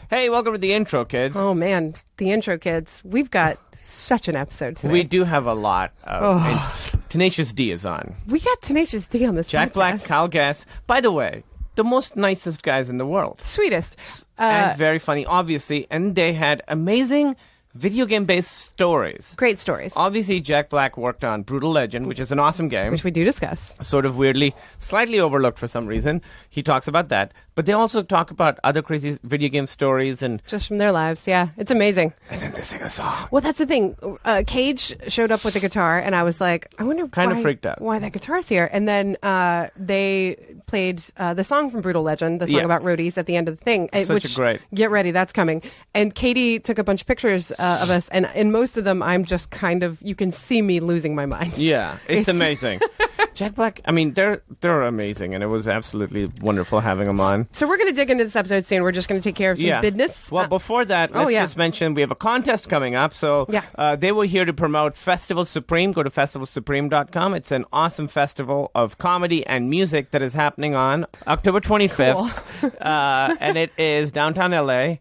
Hey, welcome to the intro, kids. Oh, man. The intro, kids. We've got such an episode today. We do have a lot. And Tenacious D is on. We got Tenacious D on this Jack podcast. Black, Kyle Gass. By the way, the most nicest guys in the world. Sweetest. And very funny, obviously. And they had amazing video game-based stories. Great stories. Obviously, Jack Black worked on Brutal Legend, which is an awesome game. Which we do discuss. Sort of weirdly, slightly overlooked for some reason. He talks about that. But they also talk about other crazy video game stories and... Just from their lives, yeah. It's amazing. And then they sing a song. Well, that's the thing. Cage showed up with the guitar, and I was like, I wonder kind of freaked out. Why that guitar's here. And then they played the song from Brutal Legend, the song about roadies at the end of the thing. Such a great... Get ready, that's coming. And Katie took a bunch of pictures of us, and in most of them, I'm just kind of, you can see me losing my mind. Yeah, it's amazing. Jack Black, I mean, they're amazing, and it was absolutely wonderful having them on. So we're going to dig into this episode soon. We're just going to take care of some business. Well, before that, let's just mention we have a contest coming up. So they were here to promote Festival Supreme. Go to festivalsupreme.com. It's an awesome festival of comedy and music that is happening on October 25th. Cool. And it is downtown LA.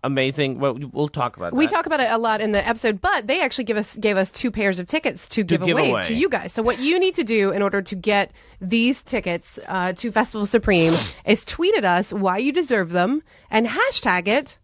Amazing. Well, we'll talk about that. We talk about it a lot in the episode, but they actually gave us 2 pairs of tickets to give away to you guys. So what you need to do in order to get these tickets to Festival Supreme is tweet at us why you deserve them and hashtag it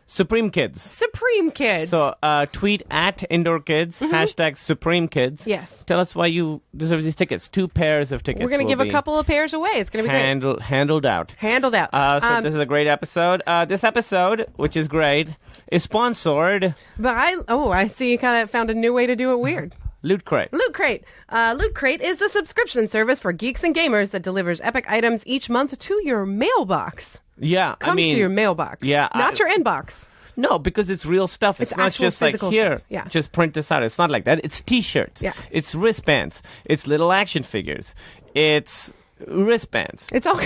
Supreme Kids. Supreme Kids. So tweet at Indoor Kids, hashtag Supreme Kids. Yes. Tell us why you deserve these tickets. 2 pairs of tickets. We're going to give a couple of pairs away. It's going to be great. Handled out. Handled out. So this is a great episode. This episode, which is great, is sponsored by... I see you kind of found a new way to do it weird. Loot Crate. Loot Crate. Loot Crate is a subscription service for geeks and gamers that delivers epic items each month to your mailbox. Yeah, Comes to your mailbox. Yeah. Not your inbox. No, because it's real stuff. It's not just like, here, just print this out. It's not like that. It's T-shirts. Yeah. It's wristbands. It's little action figures. It's wristbands. It's all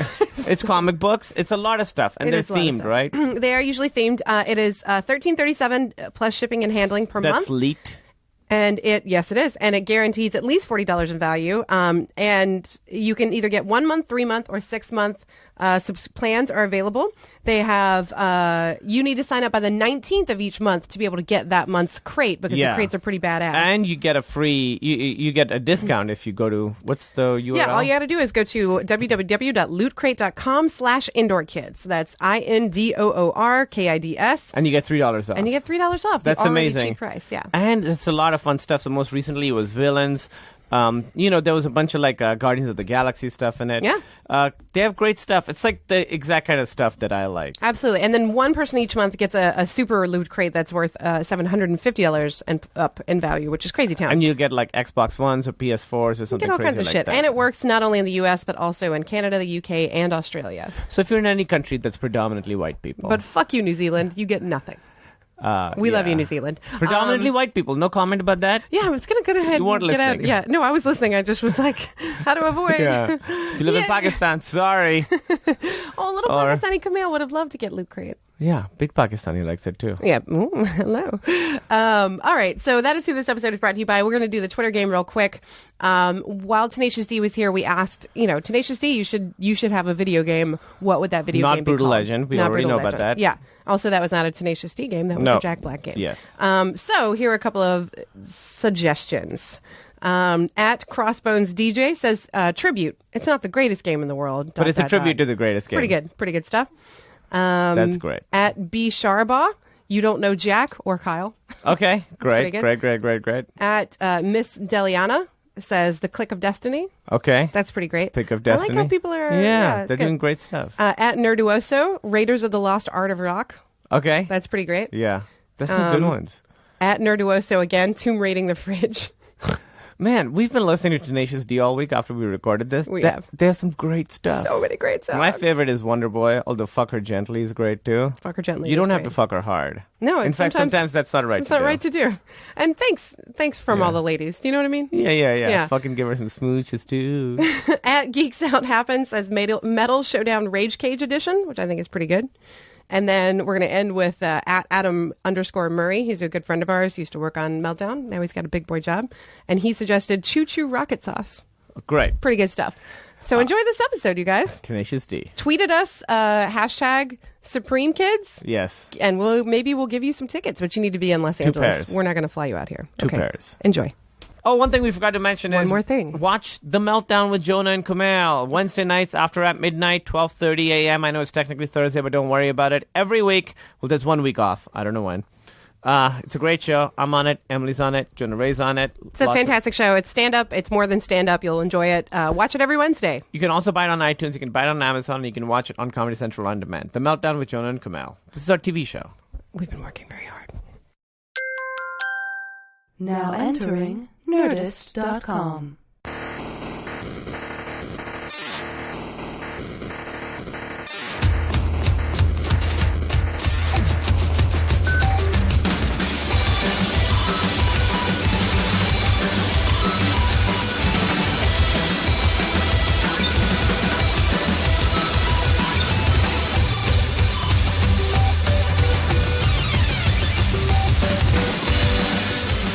It's comic books. It's a lot of stuff. And they're themed, right? They are usually themed. It is $13.37 plus shipping and handling per month. That's leaked. And yes, it is. And it guarantees at least $40 in value. And you can either get 1 month, 3 month, or 6 month plans are available. They have, you need to sign up by the 19th of each month to be able to get that month's crate because the crates are pretty badass. And you get a free, you get a discount if you go to, what's the URL? Yeah, all you got to do is go to www.lootcrate.com/indoorkids. That's INDOORKIDS. And you get $3 off. And you get $3 off. That's amazing. Cheap price, yeah. And it's a lot of fun stuff. So most recently it was villains. There was a bunch of like Guardians of the Galaxy stuff in it. Yeah. They have great stuff. It's like the exact kind of stuff that I like. Absolutely. And then one person each month gets a super Loot Crate that's worth $750 and up in value, which is crazy town. And you get like Xbox Ones or PS4s or something. You get all kinds of shit. That. And it works not only in the US, but also in Canada, the UK, and Australia. So if you're in any country that's predominantly white people. But fuck you, New Zealand. You get nothing. We love you, New Zealand. Predominantly white people. No comment about that? Yeah, I was going to go ahead you weren't and get listening. out. Yeah, no, I was listening. I just was like, how to avoid. Yeah. If you live in Pakistan, sorry. Little Pakistani Kumail would have loved to get Loot Crate. Yeah, big Pakistani likes it too. Yeah. Ooh, hello. All right. So that is who this episode is brought to you by. We're going to do the Twitter game real quick. While Tenacious D was here, we asked, Tenacious D, you should have a video game. What would that video game be called? Not Brutal Legend. We already know about that. Yeah. Also, that was not a Tenacious D game. That was a Jack Black game. Yes. So here are a couple of suggestions. At Crossbones DJ says, tribute. It's not the greatest game in the world. But it's a tribute to the greatest game. Pretty good stuff. That's great. At B. Sharbaugh, you don't know Jack or Kyle. Okay, great. At Miss Deliana says The Click of Destiny. Okay. That's pretty great. Pick of Destiny. I like how people are... Yeah, they're doing great stuff. At Nerduoso, Raiders of the Lost Art of Rock. Okay. That's pretty great. Yeah, that's some good ones. At Nerduoso again, Tomb Raiding the Fridge. Man, we've been listening to Tenacious D all week after we recorded this. We have. They have some great stuff. So many great songs. My favorite is Wonder Boy, although Fuck Her Gently is great too. Fuck Her Gently You don't have to fuck her hard. No, in fact, sometimes that's not right to do. It's not right to do. And thanks from all the ladies. Do you know what I mean? Yeah. Fucking give her some smooches too. At Geeks Out Happens says Metal Showdown Rage Cage Edition, which I think is pretty good. And then we're going to end with at Adam_Murray. He's a good friend of ours. He used to work on Meltdown. Now he's got a big boy job. And he suggested Choo Choo Rocket Sauce. Great. Pretty good stuff. So enjoy this episode, you guys. Tenacious D. Tweet at us, hashtag Supreme Kids. Yes. And we'll give you some tickets, but you need to be in Los Angeles. pairs. We're not going to fly you out here. Two pairs. Enjoy. Oh, one thing we forgot to mention is... One more thing. Watch The Meltdown with Jonah and Kumail. Wednesday nights after at midnight, 12:30 a.m. I know it's technically Thursday, but don't worry about it. Every week, well, there's 1 week off. I don't know when. It's a great show. I'm on it. Emily's on it. Jonah Ray's on it. It's a fantastic show. It's stand-up. It's more than stand-up. You'll enjoy it. Watch it every Wednesday. You can also buy it on iTunes. You can buy it on Amazon. And you can watch it on Comedy Central on demand. The Meltdown with Jonah and Kumail. This is our TV show. We've been working very hard. Now entering Nerdist.com.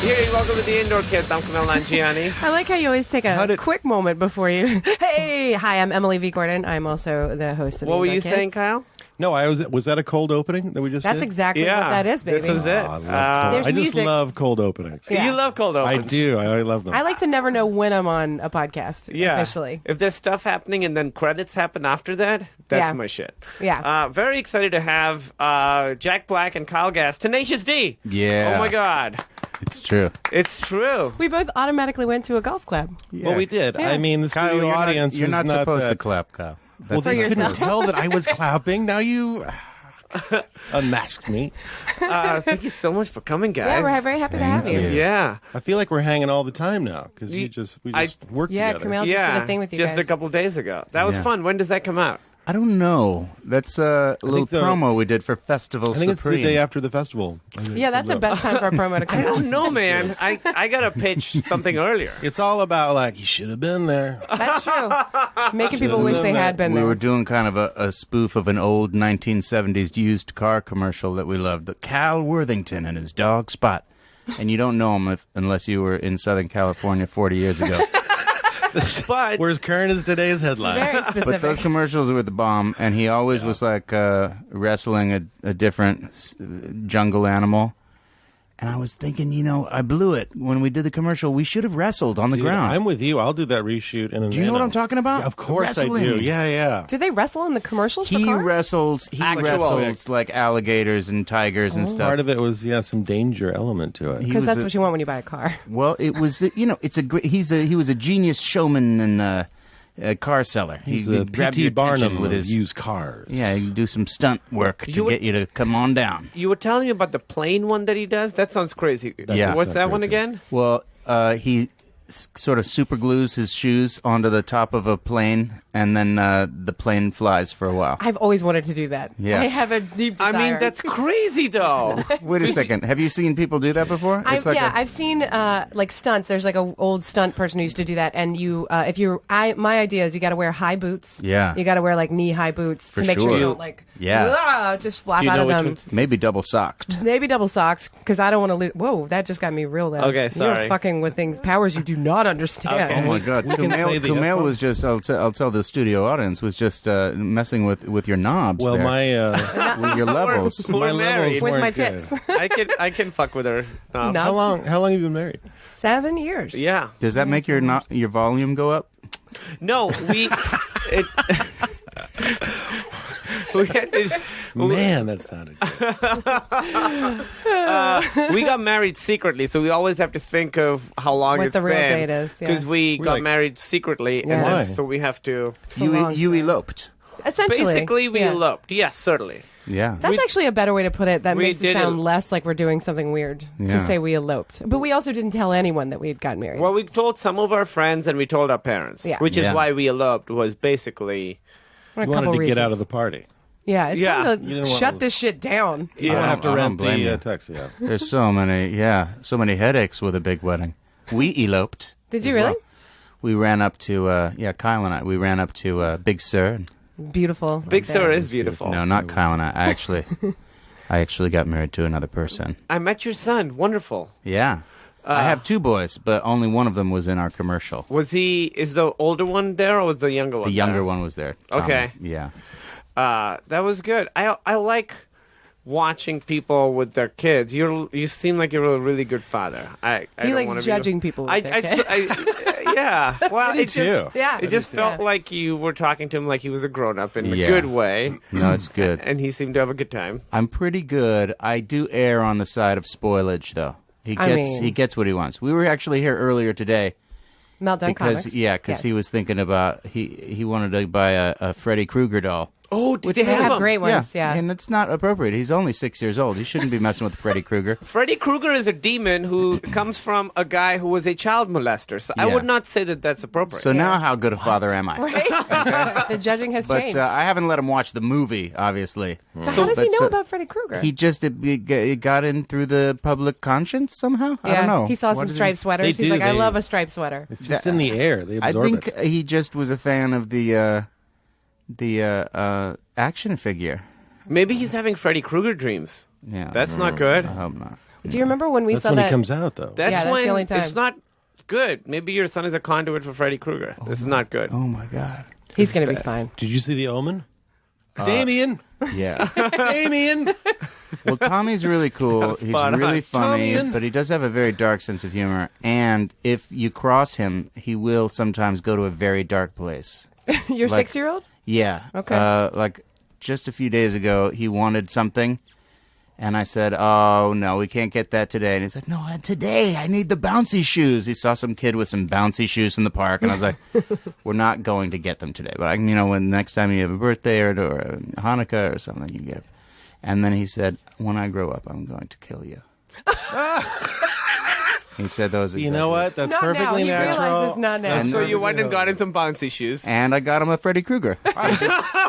Hey, welcome to the Indoor Kids. I'm Kumail Nanjiani. I like how you always take a quick moment before you... Hey! Hi, I'm Emily V. Gordon. I'm also the host of the What were Indoor you Kids. saying, Kyle? No, was that a cold opening that we just That's did? exactly what that is, baby. This is it. Oh, There's I just music. love cold openings. Yeah. You love cold opens. I do. I love them. I like to never know when I'm on a podcast, officially. If there's stuff happening and then credits happen after that, that's Yeah. my shit. Yeah. Very excited to have Jack Black and Kyle Gass. Tenacious D. Yeah. Oh, my God. It's true. It's true. We both automatically went to a golf club. Well, we did. Yeah. I mean, the Kyle, studio you're audience you're is not supposed that- to clap, Kyle. Well, For they couldn't yourself. tell that I was clapping. Now you unmasked me. Thank you so much for coming, guys. Yeah, we're very happy to have you. you. Yeah. I feel like we're hanging all the time now because we I- just work Yeah, together. Kumail just did a thing with you just guys. a couple of days ago. That was Yeah. fun. When does that come out? I don't know. That's a little think the- promo we did for Festival I think Supreme. it's the day after the festival. Yeah, that's the best time for a promo to come I out. don't know, man. I got to pitch something earlier. It's all about like you should have been there. That's true. Making people Should've wish done they that. had been We there. were doing kind of a spoof of an old 1970s used car commercial that we loved. The Cal Worthington and his dog Spot. And you don't know him unless you were in Southern California 40 years ago. But We're as current as today's headline. Very But specific. those commercials were the bomb, and he always was like wrestling a different jungle animal. And I was thinking, I blew it when we did the commercial. We should have wrestled on the Dude, ground. I'm with you. I'll do that reshoot. Do you know what I'm talking about? Yeah, of course I do. Wrestling. Yeah. Do they wrestle in the commercials for He cars? wrestles. He Actual. wrestles like alligators and tigers and stuff. Part of it was some danger element to it. He Because was that's a- what you want when you buy a car. Well, it was. It's a great. He was a genius showman and a car seller. He's He the grabbed P.T. your attention Barnum with of his used cars. Yeah, he can do some stunt work to You get you to come on down. you were telling me about the plane one that he does? That sounds crazy. Yeah. What's that one crazy. again? Well, he sort of super glues his shoes onto the top of a plane, and then the plane flies for a while. I've always wanted to do that. Yeah. I have a deep desire. I mean, that's crazy, though. Wait a second. Have you seen people do that before? I've seen like stunts. There's like an old stunt person who used to do that, and my idea is you got to wear high boots. Yeah. you got to wear like knee-high boots For to make sure sure. you don't like just flap Do you out know of which them. ones? maybe double socked. Maybe double socks because I don't want to lose. Whoa, that just got me real loud. Okay, sorry. You're fucking with powers you do not understand. Okay. Oh my God! We can say the Kumail F-word. was just. I'll tell the studio audience was just messing with your knobs. Well, there. my with your levels. We're my married. levels With weren't my good. tits. I can fuck with her. No. How long have you been married? 7 years. Yeah. Does that make your volume go up? No, we had to, Man, that sounded good. we got married secretly, so we always have to think of how long What it's the real been. date is, yeah. Because we We're got like- married secretly, Yeah. and then, Why? so we have to. a long You story. eloped. Essentially. Basically, we yeah. eloped. Yes, certainly. Yeah. That's We- actually a better way to put it. That we makes it did sound it- less like we're doing something weird to Yeah. say we eloped. But we also didn't tell anyone that we had gotten married. Well, we told some of our friends, and we told our parents, Yeah. which is Yeah. why we eloped. Was basically For a You wanted couple to get out reasons. of the party. Yeah, it's Yeah. time You to didn't want shut to- this shit down. You don't I have to don't rent blame the you. taxi out. There's so many headaches with a big wedding. We eloped. Did you as really? well. We ran up to Kyle and I. We ran up to Big Sur. Beautiful. Big Okay. Sur is beautiful. No, not Kyle and I. I actually got married to another person. I met your son. Wonderful. Yeah. I have 2 boys, but only one of them was in our commercial. Is the older one there, or was the younger one The younger one was there. Tommy. Okay. Yeah. That was good. I like watching people with their kids. You seem like you're a really good father. He likes judging people with their kids. Yeah. Well, it just Yeah. felt like you were talking to him like he was a grown-up in a good way. No, it's good. And he seemed to have a good time. I'm pretty good. I do err on the side of spoilage, though. He gets what he wants. We were actually here earlier today. Meltdown Comics. Because he was thinking about he wanted to buy a Freddy Krueger doll. Oh, did they They have have them? great ones, yeah. And it's not appropriate. He's only 6 years old. He shouldn't be messing with Freddy Krueger. Freddy Krueger is a demon who comes from a guy who was a child molester. So I would not say that that's appropriate. So now how good a father am I? Right? The judging has But changed. I haven't let him watch the movie, obviously. so how does he but know about Freddy Krueger? He just it got in through the public conscience somehow? I don't know. He saw some striped sweaters. They He's do, like, I they- love a striped sweater. It's just in the air. They I absorb think it. he just was a fan of the action figure. Maybe he's having Freddy Krueger dreams. Yeah. That's not good. I hope not. Do you remember when we That's saw when that? he comes out, though. That's that's when the only time. it's not good. Maybe your son is a conduit for Freddy Krueger. This is not good. Oh my God. He's going to be fine. Did you see The Omen? Damien! Yeah. Damien! Well, Tommy's really cool. He's spot on. really funny, Tommy-in. but he does have a very dark sense of humor. And if you cross him, he will sometimes go to a very dark place. Your Like- 6-year-old? Yeah. Okay. Like just a few days ago, he wanted something. And I said, oh, no, we can't get that today. And he said, no, today I need the bouncy shoes. He saw some kid with some bouncy shoes in the park. And I was like, we're not going to get them today. But, when next time you have a birthday or a Hanukkah or something, you get them. And then he said, when I grow up, I'm going to kill you. He said those exactly. You know what? That's Not now. perfectly He natural. realizes not now. And- So you went and got in some bouncy shoes. And I got him a Freddy Krueger.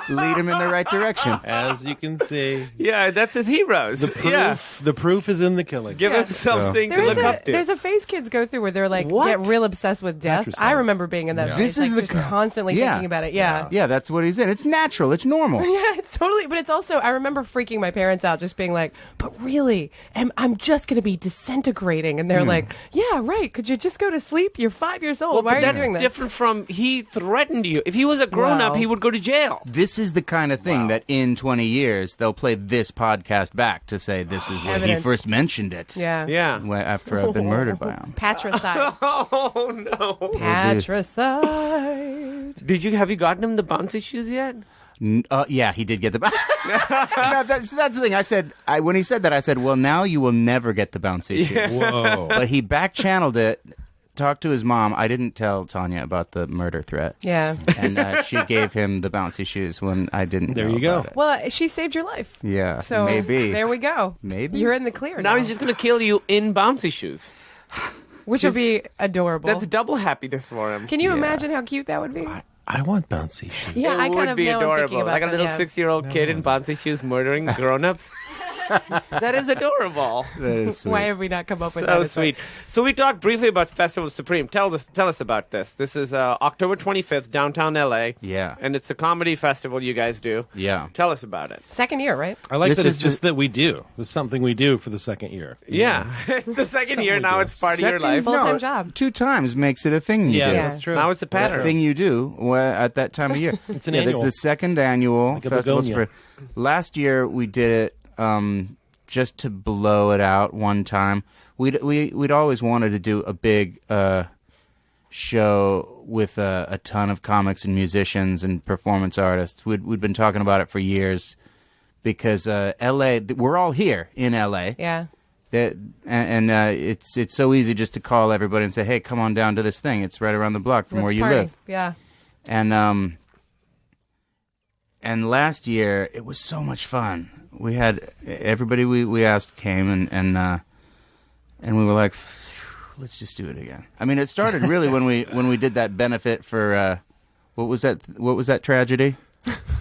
Lead him in the right direction. As you can see, Yeah, that's his heroes. the proof is in the killing. Give him something to look up to. There's a phase kids go through where they're like What? get real obsessed with death. Interesting. I remember being in that phase, This is like, the just constantly Yeah. thinking about it. Yeah. Yeah, that's what he's in. It's natural. It's normal. Yeah, it's totally. But it's also, I remember freaking my parents out, just being like, "But really, I'm just going to be disintegrating," and they're like, "Yeah, right. Could you just go to sleep? You're 5 years old. Well, Why but are you that's doing that?" different from he threatened you. If he was a grown-up, Wow. he would go to jail. This is the kind of thing that in 20 years, they'll play this podcast back to say this is where he Evidence. first mentioned it. Yeah. Yeah. After I've been murdered by him. Patricide. Oh no! Patricide. Have you gotten him the bouncy shoes yet? Yeah, he did get the. No, that's the thing. I said when he said that, I said, "Well, now you will never get the bouncy shoes." Whoa. But he back channeled it. Talked to his mom. I didn't tell Tanya about the murder threat. Yeah. And she gave him the bouncy shoes when I didn't. There know you go. about it. Well, she saved your life. Yeah, So maybe. there we go. Maybe. You're in the clear Now he's just gonna kill you in bouncy shoes. which would be adorable. That's double happiness for him. Can you Yeah. imagine how cute that would be? I want bouncy shoes. Yeah, It I would kind of be now I'm thinking adorable. about Like a them, little yeah. 6-year-old kid in bouncy shoes murdering grown-ups. That is adorable. That is sweet. Why have we not come up with that? So It's like- sweet. So we talked briefly about Festival Supreme. Tell us about this. This is October 25th, downtown LA. Yeah. And it's a comedy festival you guys do. Yeah. Tell us about it. Second year, right? I like This that it's is just that we do. It's something we do for the second year. Yeah. It's the second year. Now it's part of your Second- life. Full-time job. 2 times makes it a thing you Yeah, do. Yeah. that's true. Now it's a That pattern. thing you do at that time of year. It's an It's annual. the second annual Like a festival. begonia. Last year we did it just to blow it out one time. We'd always wanted to do a big show with a ton of comics and musicians and performance artists. We'd been talking about it for years because LA. We're all here in LA. Yeah. It's so easy just to call everybody and say, "Hey, come on down to this thing. It's right around the block from Let's where you party. live." Yeah. And last year it was so much fun. We had everybody we asked came and we were like, let's just do it again. I mean, it started really when we did that benefit for what was that tragedy?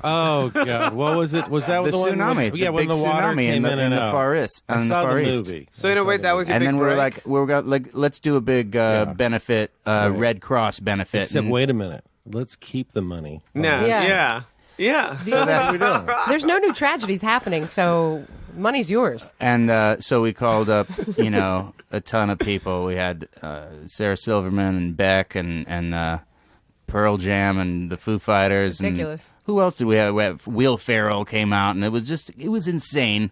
Oh God, what was it? Was that The the one? tsunami. Yeah, the when big the water tsunami came in the out. Far East. I in saw the Far the East. movie. So in a way, that was your And big then we were break? like, let's do a big benefit, Red Cross benefit. Except, And wait a minute. Let's keep the money. No. Yeah. Yeah. so that we do. There's no new tragedies happening, so money's yours. And so we called up, a ton of people. We had Sarah Silverman and Beck and Pearl Jam and the Foo Fighters. Ridiculous. And who else did we have? Will Ferrell came out, and it was insane.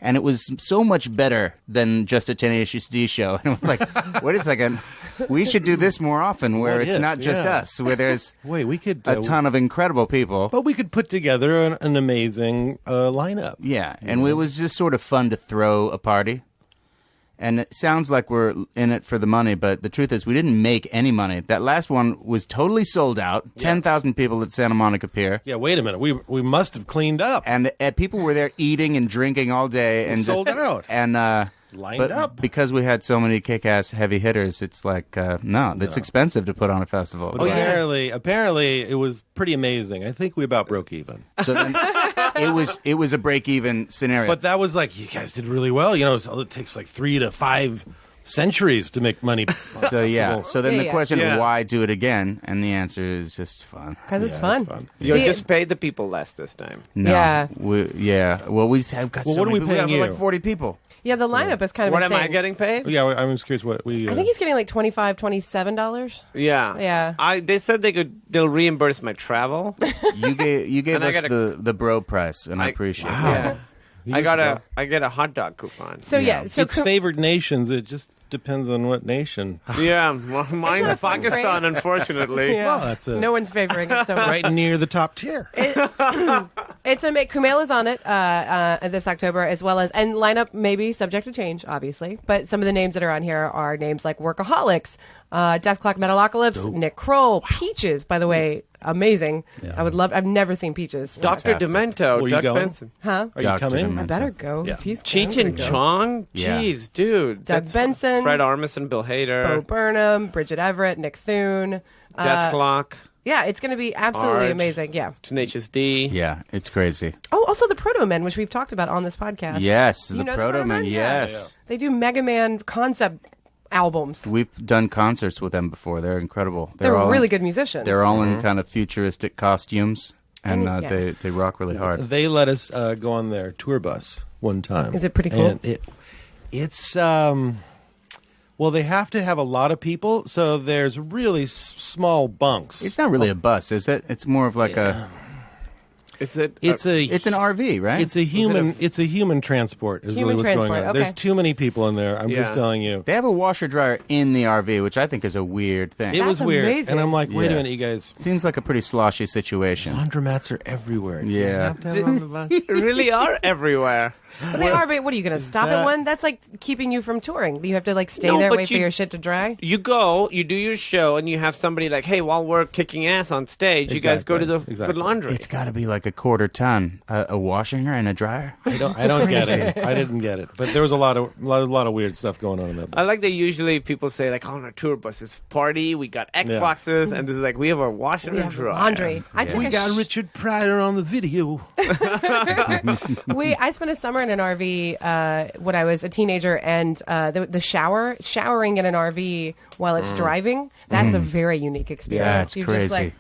And it was so much better than just a Tenacious D show. And it was like, wait a second, we should do this more often, where it's not just us, where there's we could a ton of incredible people. But we could put together an amazing lineup. Yeah, and it was just sort of fun to throw a party. And it sounds like we're in it for the money, but the truth is we didn't make any money. That last one was totally sold out. 10,000 people at Santa Monica Pier. Yeah, wait a minute. We must have cleaned up. And people were there eating and drinking all day. And sold out. And lined up. Because we had so many kick-ass heavy hitters, it's like, it's expensive to put on a festival. But apparently it was pretty amazing. I think we about broke even. So then it was a break-even scenario. But that was like, you guys did really well. You know, it takes like 3 to 5 centuries to make money. So yeah. So then the question Yeah. of why do it again? And the answer is just fun. Because it's fun. You just pay the people less this time. No. Yeah. Well, we have got Well, so what are many we people. paying We have you? like 40 people. Yeah, the lineup is kind of What insane. am I getting paid? Yeah, I'm just curious what we... I think he's getting like $25, $27. Yeah. Yeah. They said they'll reimburse my travel. You gave And I us gotta- the bro price, and I appreciate Yeah. He I was get a hot dog coupon. So so it's favored nations. It just depends on what nation. Yeah, mine's fun Pakistan, phrase? unfortunately. Yeah. Well, that's no one's favoring it so much. right near the top tier. It's Kumail is on it this October, as well as, and lineup may be subject to change, obviously, but some of the names that are on here are names like Workaholics, Death Clock Metalocalypse, Nick Kroll, Peaches, by the way, amazing. Yeah. I've never seen Peaches. Dr. Demento, you Doug going? Benson. Huh? Are Dr. you coming? Demento. I better go. Yeah. If he's Cheech going, and I'm gonna go. Chong? Yeah. Jeez, dude. Doug Benson. Fred Armisen, Bill Hader. Bo Burnham, Bridget Everett, Nick Thune. Death Clock. Yeah, it's going to be absolutely Arch. amazing. Yeah. Tenacious D. Yeah, it's crazy. Oh, also the Proto Men, which we've talked about on this podcast. Yes, You the know Proto Men. Yeah. Yes, They do Mega Man concept albums. we've done concerts with them before. They're incredible. They're all really in, good musicians. They're all in kind of futuristic costumes, and Yeah. they rock really hard. They let us go on their tour bus one time. Is it pretty cool? And it's well, they have to have a lot of people, so there's really small bunks. It's not really a bus, is it? It's more of like Is it? It's an RV, right? It's a human transport. Is Human really what's going transport, on. okay. There's too many people in there. I'm Yeah. just telling you. They have a washer dryer in the RV, which I think is a weird thing. It was That's weird, amazing. and I'm like, wait Yeah. a minute, you guys. Seems like a pretty sloshy situation. Laundromats are everywhere. Do you Yeah. have to have it on the bus? really are everywhere. But they are, but what are you going to stop at one? That's like keeping you from touring. You have to like stay No, there, but wait for you- your shit to dry. You go, you do your show, and you have somebody like, hey, while we're kicking ass on stage, you guys go to the Exactly. laundry. It's got to be like a quarter ton, a washing and a dryer. I don't get it. I didn't get it. But there was a lot of weird stuff going on in that. I like that usually people say, like, on our tour bus, it's party, we got Xboxes, and this is like, we have a washer We and have dryer. laundry. I took We a got Richard Pryor on the video. I spent a summer in an RV when I was a teenager, and the showering in an RV while it's driving, that's a very unique experience. Yeah, it's You crazy. Just, like,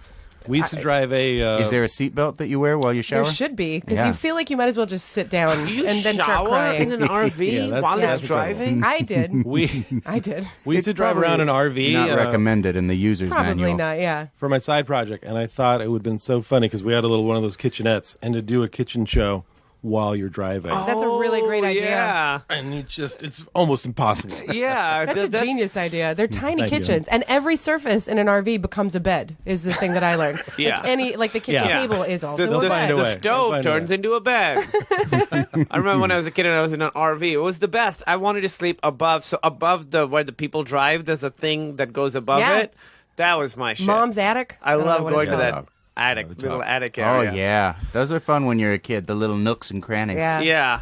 We used to drive a. Is there a seatbelt that you wear while you shower? there should be, because Yeah. you feel like you might as well just sit down You and then start shower crying. in an RV Yeah, that's- while that's it's driving? I did. we I did. we used to It's drive around an probably RV. Not recommended in the user's Probably manual. not, yeah. For my side project, and I thought it would have been so funny because we had a little one of those kitchenettes, and to do a kitchen show while you're driving, That's a really great idea. Yeah. and it's almost impossible. Yeah. That's a genius idea. They're tiny Thank you. kitchens, and every surface in an RV becomes a bed. Is the thing that I learned. Yeah. Like the kitchen Yeah. table is also The, a the, bed. find a the way. stove They'll find a turns way. into a bed. I remember when I was a kid and I was in an RV. It was the best. I wanted to sleep above. So above where the people drive, there's a thing that goes above Yeah. it. That was my shit. Mom's attic. I don't know love what going it's to called. that attic, little attic Oh area. yeah, those are fun when you're a kid. The little nooks and crannies. Yeah. Yeah.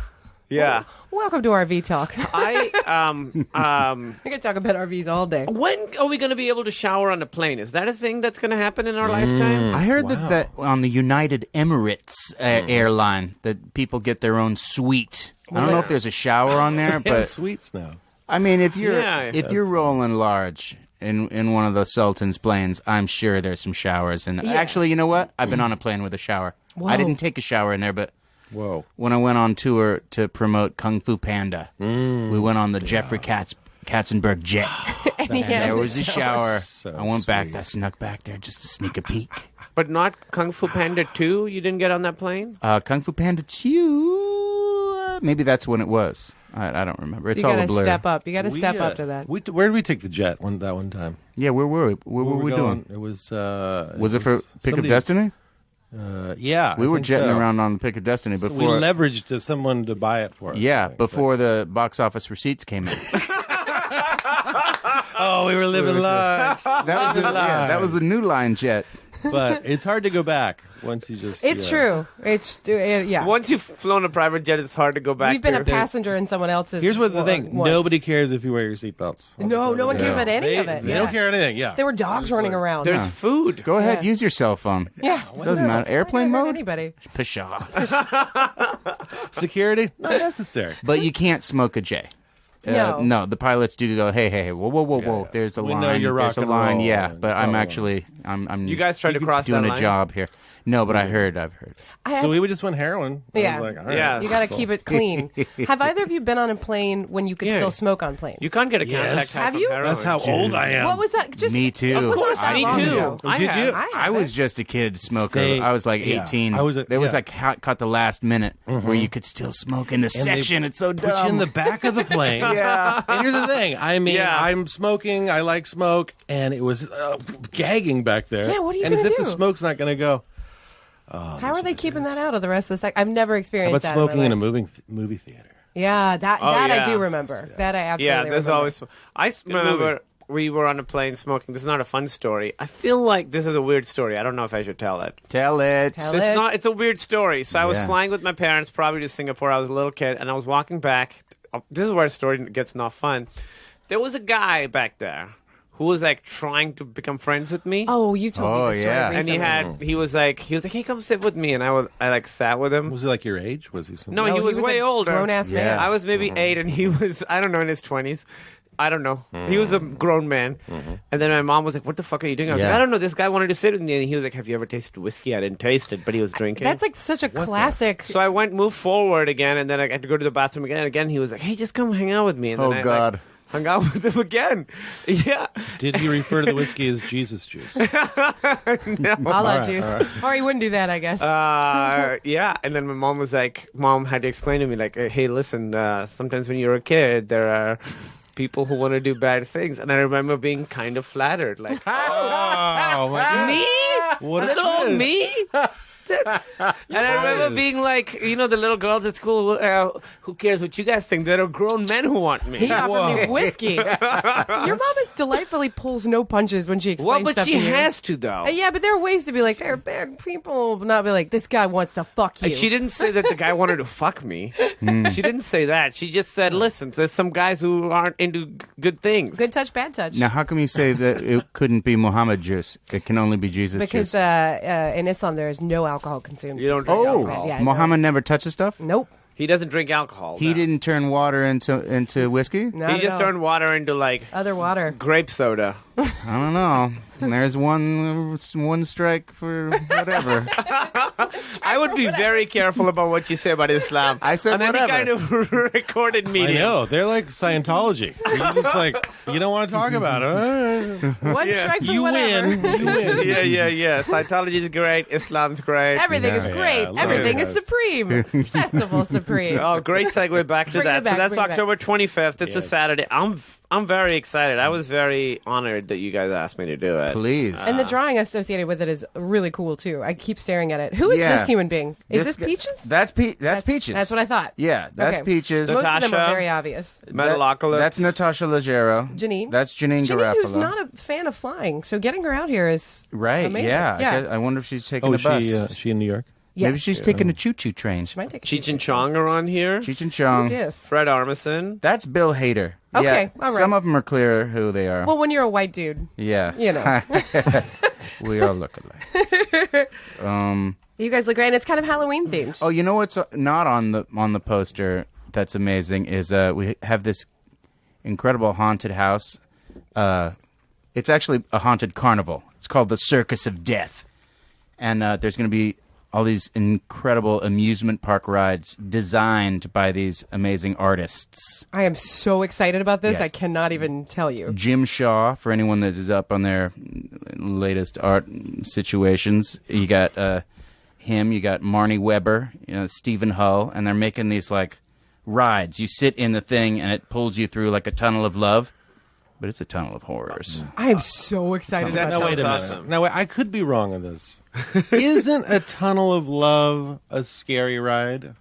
Yeah. Welcome to RV Talk. I We could talk about RVs all day. when are we going to be able to shower on a plane? Is that a thing that's going to happen in our lifetime? I heard that on the United Emirates airline that people get their own suite. I don't know if there's a shower on there, They have but sweets now. I mean, if you're Yeah. rolling large in one of the Sultan's planes, I'm sure there's some showers. And actually, you know what? I've been on a plane with a shower. Whoa. I didn't take a shower in there, but Whoa. when I went on tour to promote Kung Fu Panda, we went on the Jeffrey Katz Katzenberg jet. And he And had there was a shower. So I went back. sweet. I snuck back there just to sneak a peek. But not Kung Fu Panda 2? You didn't get on that plane? Kung Fu Panda 2. Maybe that's when it was. I don't remember. It's you all a gotta blur. step up. You gotta step up to that. Where did we take the jet that one time? Yeah, where were we? What were we doing? It was. Was it for Pick somebody- of Destiny? Yeah, We I were think jetting so. around on Pick of Destiny So before. we leveraged to someone to buy it for us. Yeah, I think. before the box office receipts came in. Oh, we were living large. That was the New Line jet. But it's hard to go back once you just. It's true. It's yeah. Once you've flown a private jet, it's hard to go back We've been there. a passenger in someone else's. Here's what the thing: once. nobody cares if you wear your seatbelts. No one cares about any of it. They yeah. don't care anything. Yeah, There were dogs running around. There's food. Go ahead, Yeah. use your cell phone. yeah. Doesn't matter. Airplane Hurt mode? Anybody? Pshaw. security not necessary. But you can't smoke a J. No. The pilots do go, hey, whoa. There's a We line. know you're There's rock a and line, roll yeah. and But blah, I'm blah, actually, I'm. You guys tried to cross doing that a line? job here. No, but I've heard. So we would just went heroin. I was Yeah. like, all right, Yeah. You got to cool. keep it clean. Have either of you been on a plane when you could Yeah. still smoke on planes? You can't get a contact Yes. high Have from you? heroin. That's how old I am. What was that? Just Me too. Of course, that me long too. ago. I Did have. you? I was just a kid smoker. They- I was like yeah. 18. I was there was yeah. like caught the last minute where you could still smoke in the And they section. It's so Put dumb. you in the back of the plane. Yeah. And here's the thing. I mean, Yeah. I'm smoking. I like smoke, and it was gagging back there. Yeah, what are you And as gonna if the do? smoke's not going to go. How are they keeping that out of the rest of the sec? I've never How experienced about that. smoking in a my life. movie theater? Yeah, that Oh, I yeah. do remember. That I absolutely Yeah, there's remember. always. I remember we were on a plane smoking. This is not a fun story. I feel like this is a weird story. I don't know if I should tell it. Tell it. Tell It's it. not. It's a weird story. So I was Yeah. flying with my parents, probably to Singapore. I was a little kid, and I was walking back. This is where the story gets not fun. There was a guy back there who was like trying to become friends with me. Oh, you told Oh, me this story yeah. And recently. he was like, hey, come sit with me. And I like sat with him. Was he like your age? Was he something? No, he was way a older. grown-ass Yeah. man. I was maybe 8, and he was, I don't know, in his 20s. I don't know. He was a grown man. And then my mom was like, what the fuck are you doing? I was Yeah. like, I don't know. This guy wanted to sit with me. And he was like, have you ever tasted whiskey? I didn't taste it, but he was drinking. That's like such a classic. So I moved forward again, and then I had to go to the bathroom again. And again, he was like, hey, just come hang out with me. And then Oh, I, God. Like, hung out with him again. Yeah. Did he refer to the whiskey as Jesus juice? Olive juice. Or he wouldn't do that, I guess. Yeah. And then my mom had to explain to me, like, hey, listen, sometimes when you're a kid, there are people who want to do bad things. And I remember being kind of flattered, like, Oh my God! me? What a Little old twist. me? And I remember being like, the little girls at school, who cares what you guys think? There are grown men who want me. He offered me Whoa. whiskey. Your mom is delightfully pulls no punches when she explains Well, but stuff she to you. has to, though. Yeah, but there are ways to be like, they're bad people, but not be like, this guy wants to fuck you. She didn't say that the guy wanted to fuck me. She didn't say that. She just said, listen, there's some guys who aren't into good things. Good touch, bad touch. Now, how come you say that it couldn't be Muhammad juice? It can only be Jesus Because juice. in Islam, there is no alcohol consumed. You don't drink alcohol. Yeah, Muhammad never touches stuff? Nope. He doesn't drink alcohol. He no. didn't turn water into whiskey? Not He at just all. turned water into, like, Other water. grape soda. I don't know. There's one strike for whatever. I would be very careful about what you say about Islam. I said on any whatever. kind of recorded I meeting. know they're like Scientology. You're just like you don't want to talk about it. One Yeah. strike for You whatever. win. You win. Yeah. Scientology is great. Islam's great. Everything is Yeah, great. I love Everything it. is supreme. Festival supreme. Oh, great segue back to Bring that. it back, So that's bring it back. October 25th. It's a Yes. Saturday. I'm very excited. I was very honored that you guys asked me to do it. Please. And the drawing associated with it is really cool too. I keep staring at it. Who is Yeah. this human being? Is this guy- Peaches? That's Peaches. That's what I thought. Yeah, that's Okay. Peaches. Most of them are Natasha. very obvious. Metalocalypse. That's Natasha Leggero. Janine. That's Janine Janine, Garofalo. who's not a fan of flying, so getting her out here is Right, amazing. yeah. I wonder if she's taking Oh, a bus. is she in New York? Yes. Maybe she's taking a choo-choo train. She might take a Cheech and Chong are on here. Cheech and Chong. Yes. Fred Armisen. That's Bill Hader. Okay, yeah, all right. Some of them are clear who they are. Well, when you're a white dude, yeah. you know. We all look alike. You guys look great, and it's kind of Halloween themed. Oh, you know what's not on the poster that's amazing is we have this incredible haunted house. It's actually a haunted carnival. It's called the Circus of Death. And there's going to be incredible amusement park rides designed by these amazing artists. I am so excited about this. Yeah. I cannot even tell you. Jim Shaw, for anyone that is up on their latest art situations, you got him, you got Marnie Weber, Stephen Hull, and they're making these like rides. You sit in the thing and it pulls you through like a tunnel of love, but it's a tunnel of horrors. I am so excited about Now, this. wait a minute. Now, wait, I could be wrong on this. Isn't a tunnel of love a scary ride?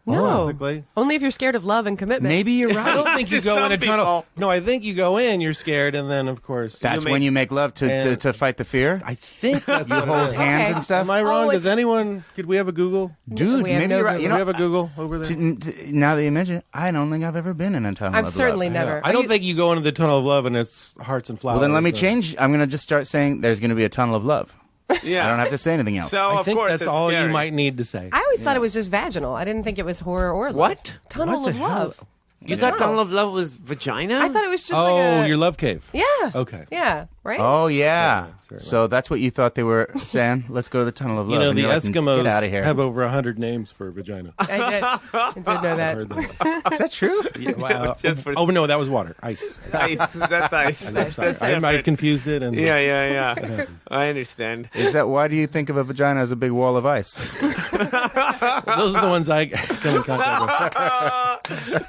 No. Basically. Only if you're scared of love and commitment. Maybe you're I right. don't think you go in a tunnel. No, I think you go in, you're scared, and then, of course... That's when you make love to fight the fear? I think that's You what it hold is. hands Okay. and stuff? Am I wrong? it's- Does anyone... Could we have a Google? Dude, We have maybe no you're right. Google. You Do know, we have a Google over there? now that you mention it, I don't think I've ever been in a tunnel I've of certainly love. never. I don't think you go into the tunnel of love and it's hearts and flowers. Well, then let me so- change. I'm going to just start saying there's going to be a tunnel of love. Yeah. I don't have to say anything else. So I of think course that's it's all scary. you might need to say. I always thought it was just vaginal. I didn't think it was horror or love. What? Tunnel What of the hell? love. You thought Tunnel of Love was vagina? I thought it was just Oh, like a... your love cave. Yeah. Okay. Yeah, right? Oh, yeah. Sorry, So that's what you thought they were saying? Let's go to the tunnel of love. You know, And the you're like, Eskimos get out of here. have over 100 names for vagina. I did know I that. heard that. Is that true? Yeah, wow. Just for- Oh, no, that was water. Ice. Ice. That's ice. I'm That's sorry. I might have confused it. And Yeah. I understand. Is that why do you think of a vagina as a big wall of ice? Those are the ones I come in contact with.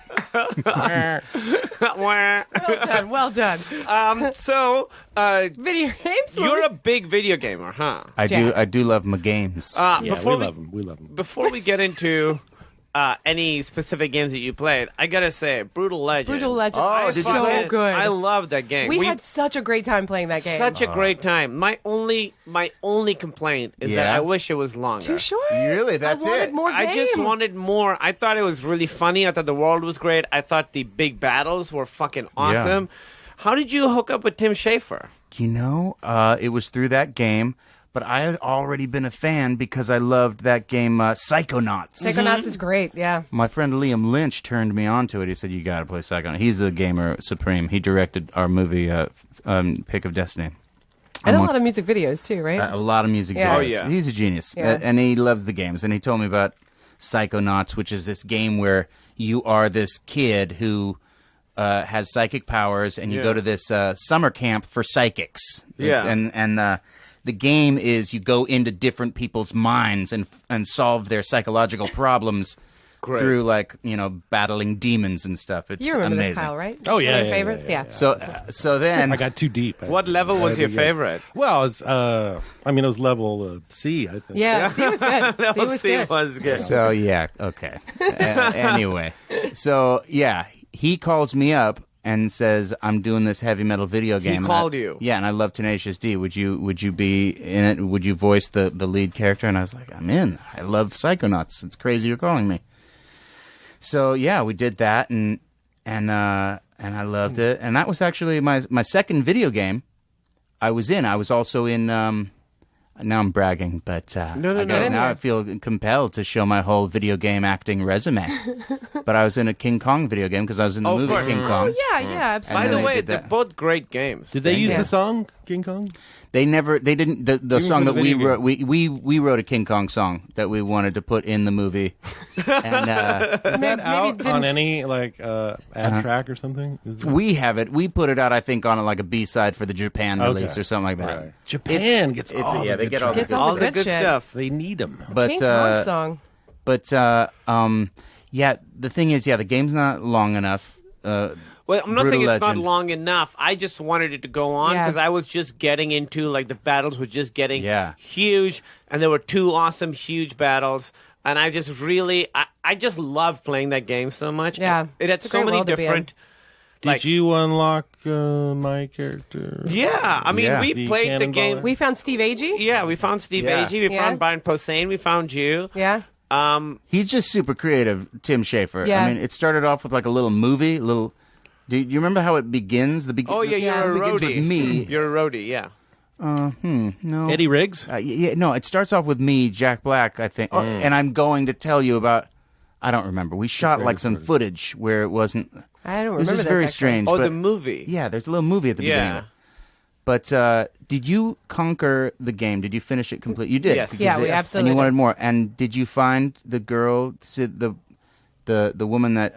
Well done. So, Video games? you're a big video gamer, huh? I Jack. do love my games. Yeah, Before we love them. We love them. Before we get into any specific games that you played, I gotta say, Brutal Legend. Brutal Legend. Oh, is did you so play it? good. I love that game. we had such a great time playing that game. such a great time. My only complaint is that Yeah? I wish it was longer. Too short. Really? That's I wanted it? more I just game. wanted more. I thought it was really funny. I thought the world was great. I thought the big battles were fucking awesome. How did you hook up with Tim Schafer? You know, it was through that game, but I had already been a fan because I loved that game, Psychonauts. Psychonauts is great, yeah. My friend Liam Lynch turned me on to it. He said, you got to play Psychonauts. He's the gamer supreme. He directed our movie, Pick of Destiny. And a lot of music videos, too, right? A lot of music Yeah. videos. Oh, yeah. He's a genius. Yeah. And he loves the games. And he told me about Psychonauts, which is this game where you are this kid who has psychic powers, and you go to this summer camp for psychics. Yeah. And the game is you go into different people's minds and solve their psychological problems through, like, battling demons and stuff. It's You remember amazing. this, Kyle, right? Oh, It's yeah, one of yeah, your favorites? yeah. So then I got too deep. What level was your favorite? Well, it was level C, I think. Yeah, C was good. C was good. was good. So yeah, okay. Anyway, so yeah, he calls me up and says, "I'm doing this heavy metal video game." And called you? Yeah, and I love Tenacious D. Would you be in it? Would you voice the lead character? And I was like, I'm in. I love Psychonauts. It's crazy you're calling me. So yeah, we did that, and I loved it. And that was actually my second video game I was in. I was also in. Now I'm bragging, but No. now I feel compelled to show my whole video game acting resume. But I was in a King Kong video game because I was in the Of movie course. King Oh, Kong. yeah, absolutely. By And the then I way, did they're that. both great games. Did they use Yeah. the song King Kong? They didn't. The song for the that we video wrote, we wrote a King Kong song that we wanted to put in the movie. And Is that out didn't- on any ad track or something? Is it- we have it. We put it out, I think, on like a B-side for the Japan Okay. release or something like that. Right. Japan gets it's- all yeah, the they good get all the tracks. Gets all the good good shit. stuff. They need them. But King Kong song. yeah, the thing is, the game's not long enough. Well, I'm not saying Brutal it's not Legend. long enough. I just wanted it to go on Yeah. because I was just getting into, like, the battles were just getting Yeah. huge, and there were two awesome, huge battles. And I just really, I just love playing that game so much. Yeah. It had It's a so great many world to be in. different. Did like- you unlock my character? Yeah, I mean, Yeah. we The played the game. Cannonballer? We found Steve Agee. Yeah, we found Steve Yeah. Agee, we Yeah. found Brian Posehn, we found you. Yeah. He's just super creative, Tim Schafer. Yeah. I mean, it started off with like a little movie. Do you remember how it begins? Oh yeah, Yeah. you're a It begins roadie. with me. You're a roadie, yeah. No. Eddie Riggs? No, it starts off with me, Jack Black, I think. And I'm going to tell you about, I don't remember. We shot like some footage where it wasn't. I don't remember This is this, very actually. strange. Oh, but the movie. yeah, there's a little movie at the beginning. Yeah. But did you conquer the game? Did you finish it complete? You did. Yes. because Yeah, we absolutely And you did. wanted more. And did you find the girl, the woman that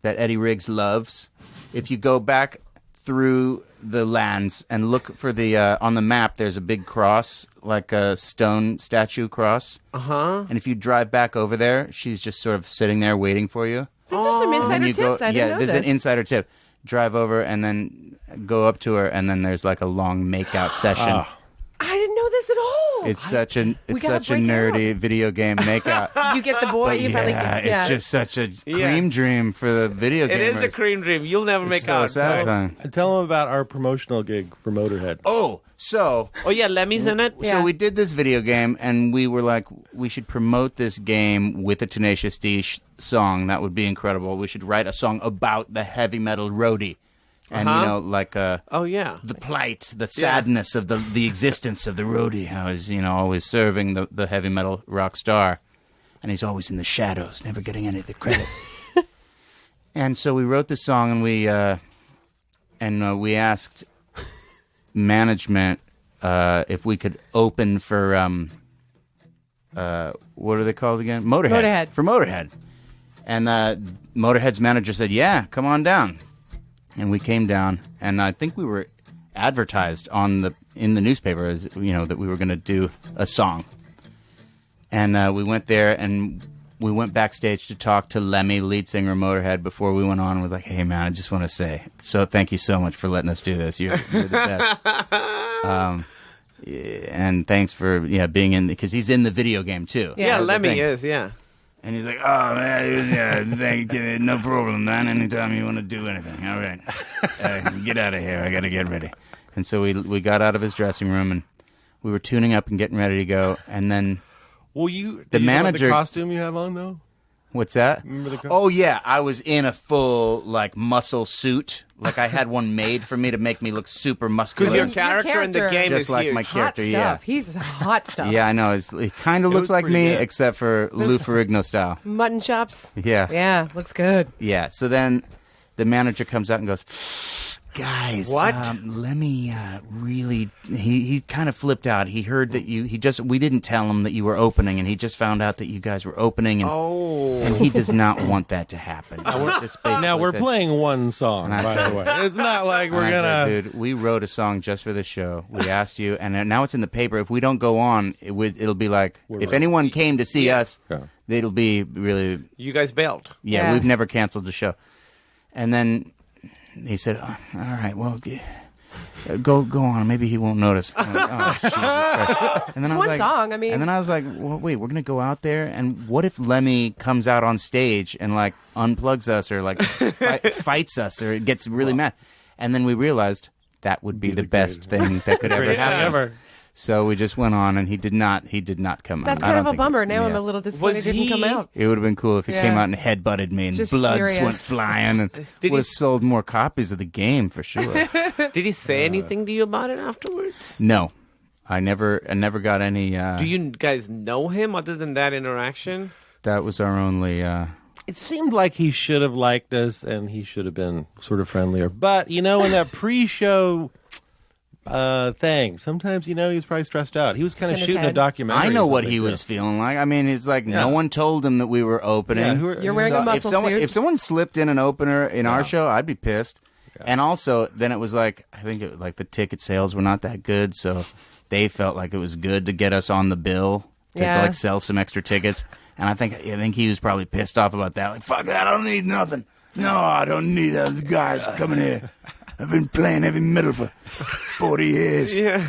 that Eddie Riggs loves? If you go back through the lands and look for the on the map, there's a big cross, like a stone statue cross. Uh-huh. And if you drive back over there, she's just sort of sitting there waiting for you. These are some And then insider you tips. go, I didn't know there's this. an insider tip. Drive over and then go up to her, and then there's like a long makeout session. I didn't know this at all. It's such a gotta break it nerdy video game makeout. You get the boy. But You finally. it's just such a cream dream for the video gamers. It is the cream dream. You'll never make so out. satisfying. Tell them about our promotional gig for Motorhead. Oh, so Oh, yeah, Lemmy's in it? Yeah. we did this video game, and we were like, we should promote this game with a Tenacious D song. That would be incredible. We should write a song about the heavy metal roadie. And, like... Oh, yeah. the plight, the sadness of the existence of the roadie, how he's, always serving the heavy metal rock star. And he's always in the shadows, never getting any of the credit. And so we wrote this song, and we asked management if we could open for, what are they called again? Motorhead. For Motorhead. And Motorhead's manager said, yeah, come on down. And we came down, and I think we were advertised in the newspaper as that we were going to do a song. And we went there, and we went backstage to talk to Lemmy, lead singer of Motorhead, before we went on. We're like, hey man, I just want to say, thank you so much for letting us do this. You're the best. And thanks for being in, because he's in the video game too. Yeah, That's the Lemmy thing. is, yeah. And he's like, oh, man, yeah, thank you. No problem, man. Anytime you want to do anything. All right. Get out of here. I got to get ready. And so we got out of his dressing room, and we were tuning up and getting ready to go. And then Well, the manager... the costume you have on, though? What's that? Remember the Oh, yeah. I was in a full, muscle suit. Like, I had one made for me to make me look super muscular. Because your character in the game Just is like huge. my Hot character, stuff. yeah. He's hot stuff. Yeah, I know. It kind of looks was like pretty me, good. except for Lou Ferrigno style. Mutton chops. Yeah. Yeah, looks good. Yeah. So then the manager comes out and goes, guys, What? Lemmy really, he kind of flipped out. He heard that we didn't tell him that you were opening, and he just found out that you guys were opening, and he does not want that to happen. Now, we're playing one song, And I by said- the way. It's not like And we're I going said, dude, we wrote a song just for this show. We asked you, and now it's in the paper. If we don't go on, it'll be like, if anyone came to see us, it'll be really... You guys bailed. Yeah, Yeah. we've never canceled the show. And then he said, all right, well, go on. Maybe he won't notice. I'm like, oh, Jesus Christ. And then I was one like, song, I mean. And then I was like, well, wait, we're going to go out there? And what if Lemmy comes out on stage and, unplugs us or, fights us or gets really mad? And then we realized that would be the best thing that could ever happen. Ever. So we just went on, and he did not come out. That's I kind don't of a think- bummer. Now I'm yeah. a little disappointed Was he didn't come he- out. It would have been cool if he Yeah. came out and headbutted me and Just blood furious. went flying, and Did would he have sold more copies of the game for sure. Did he say anything to you about it afterwards? No, I never got any. Do you guys know him other than that interaction? That was our only. It seemed like he should have liked us, and he should have been sort of friendlier. But, in that pre-show thing, sometimes, he was probably stressed out. He was kind of It's in his shooting a head. documentary. I know or what something, he too. was feeling like. I mean, it's like Yeah. no one told him that we were opening. Yeah, You're wearing a muscle suit. If someone slipped in an opener in our show, I'd be pissed. And also, then it was like, I think the ticket sales were not that good, so they felt like it was good to get us on the bill to Yeah. sell some extra tickets. And I think he was probably pissed off about that. Like, fuck that, I don't need nothing. No, I don't need those guys coming here. I've been playing heavy metal for 40 years. Yeah.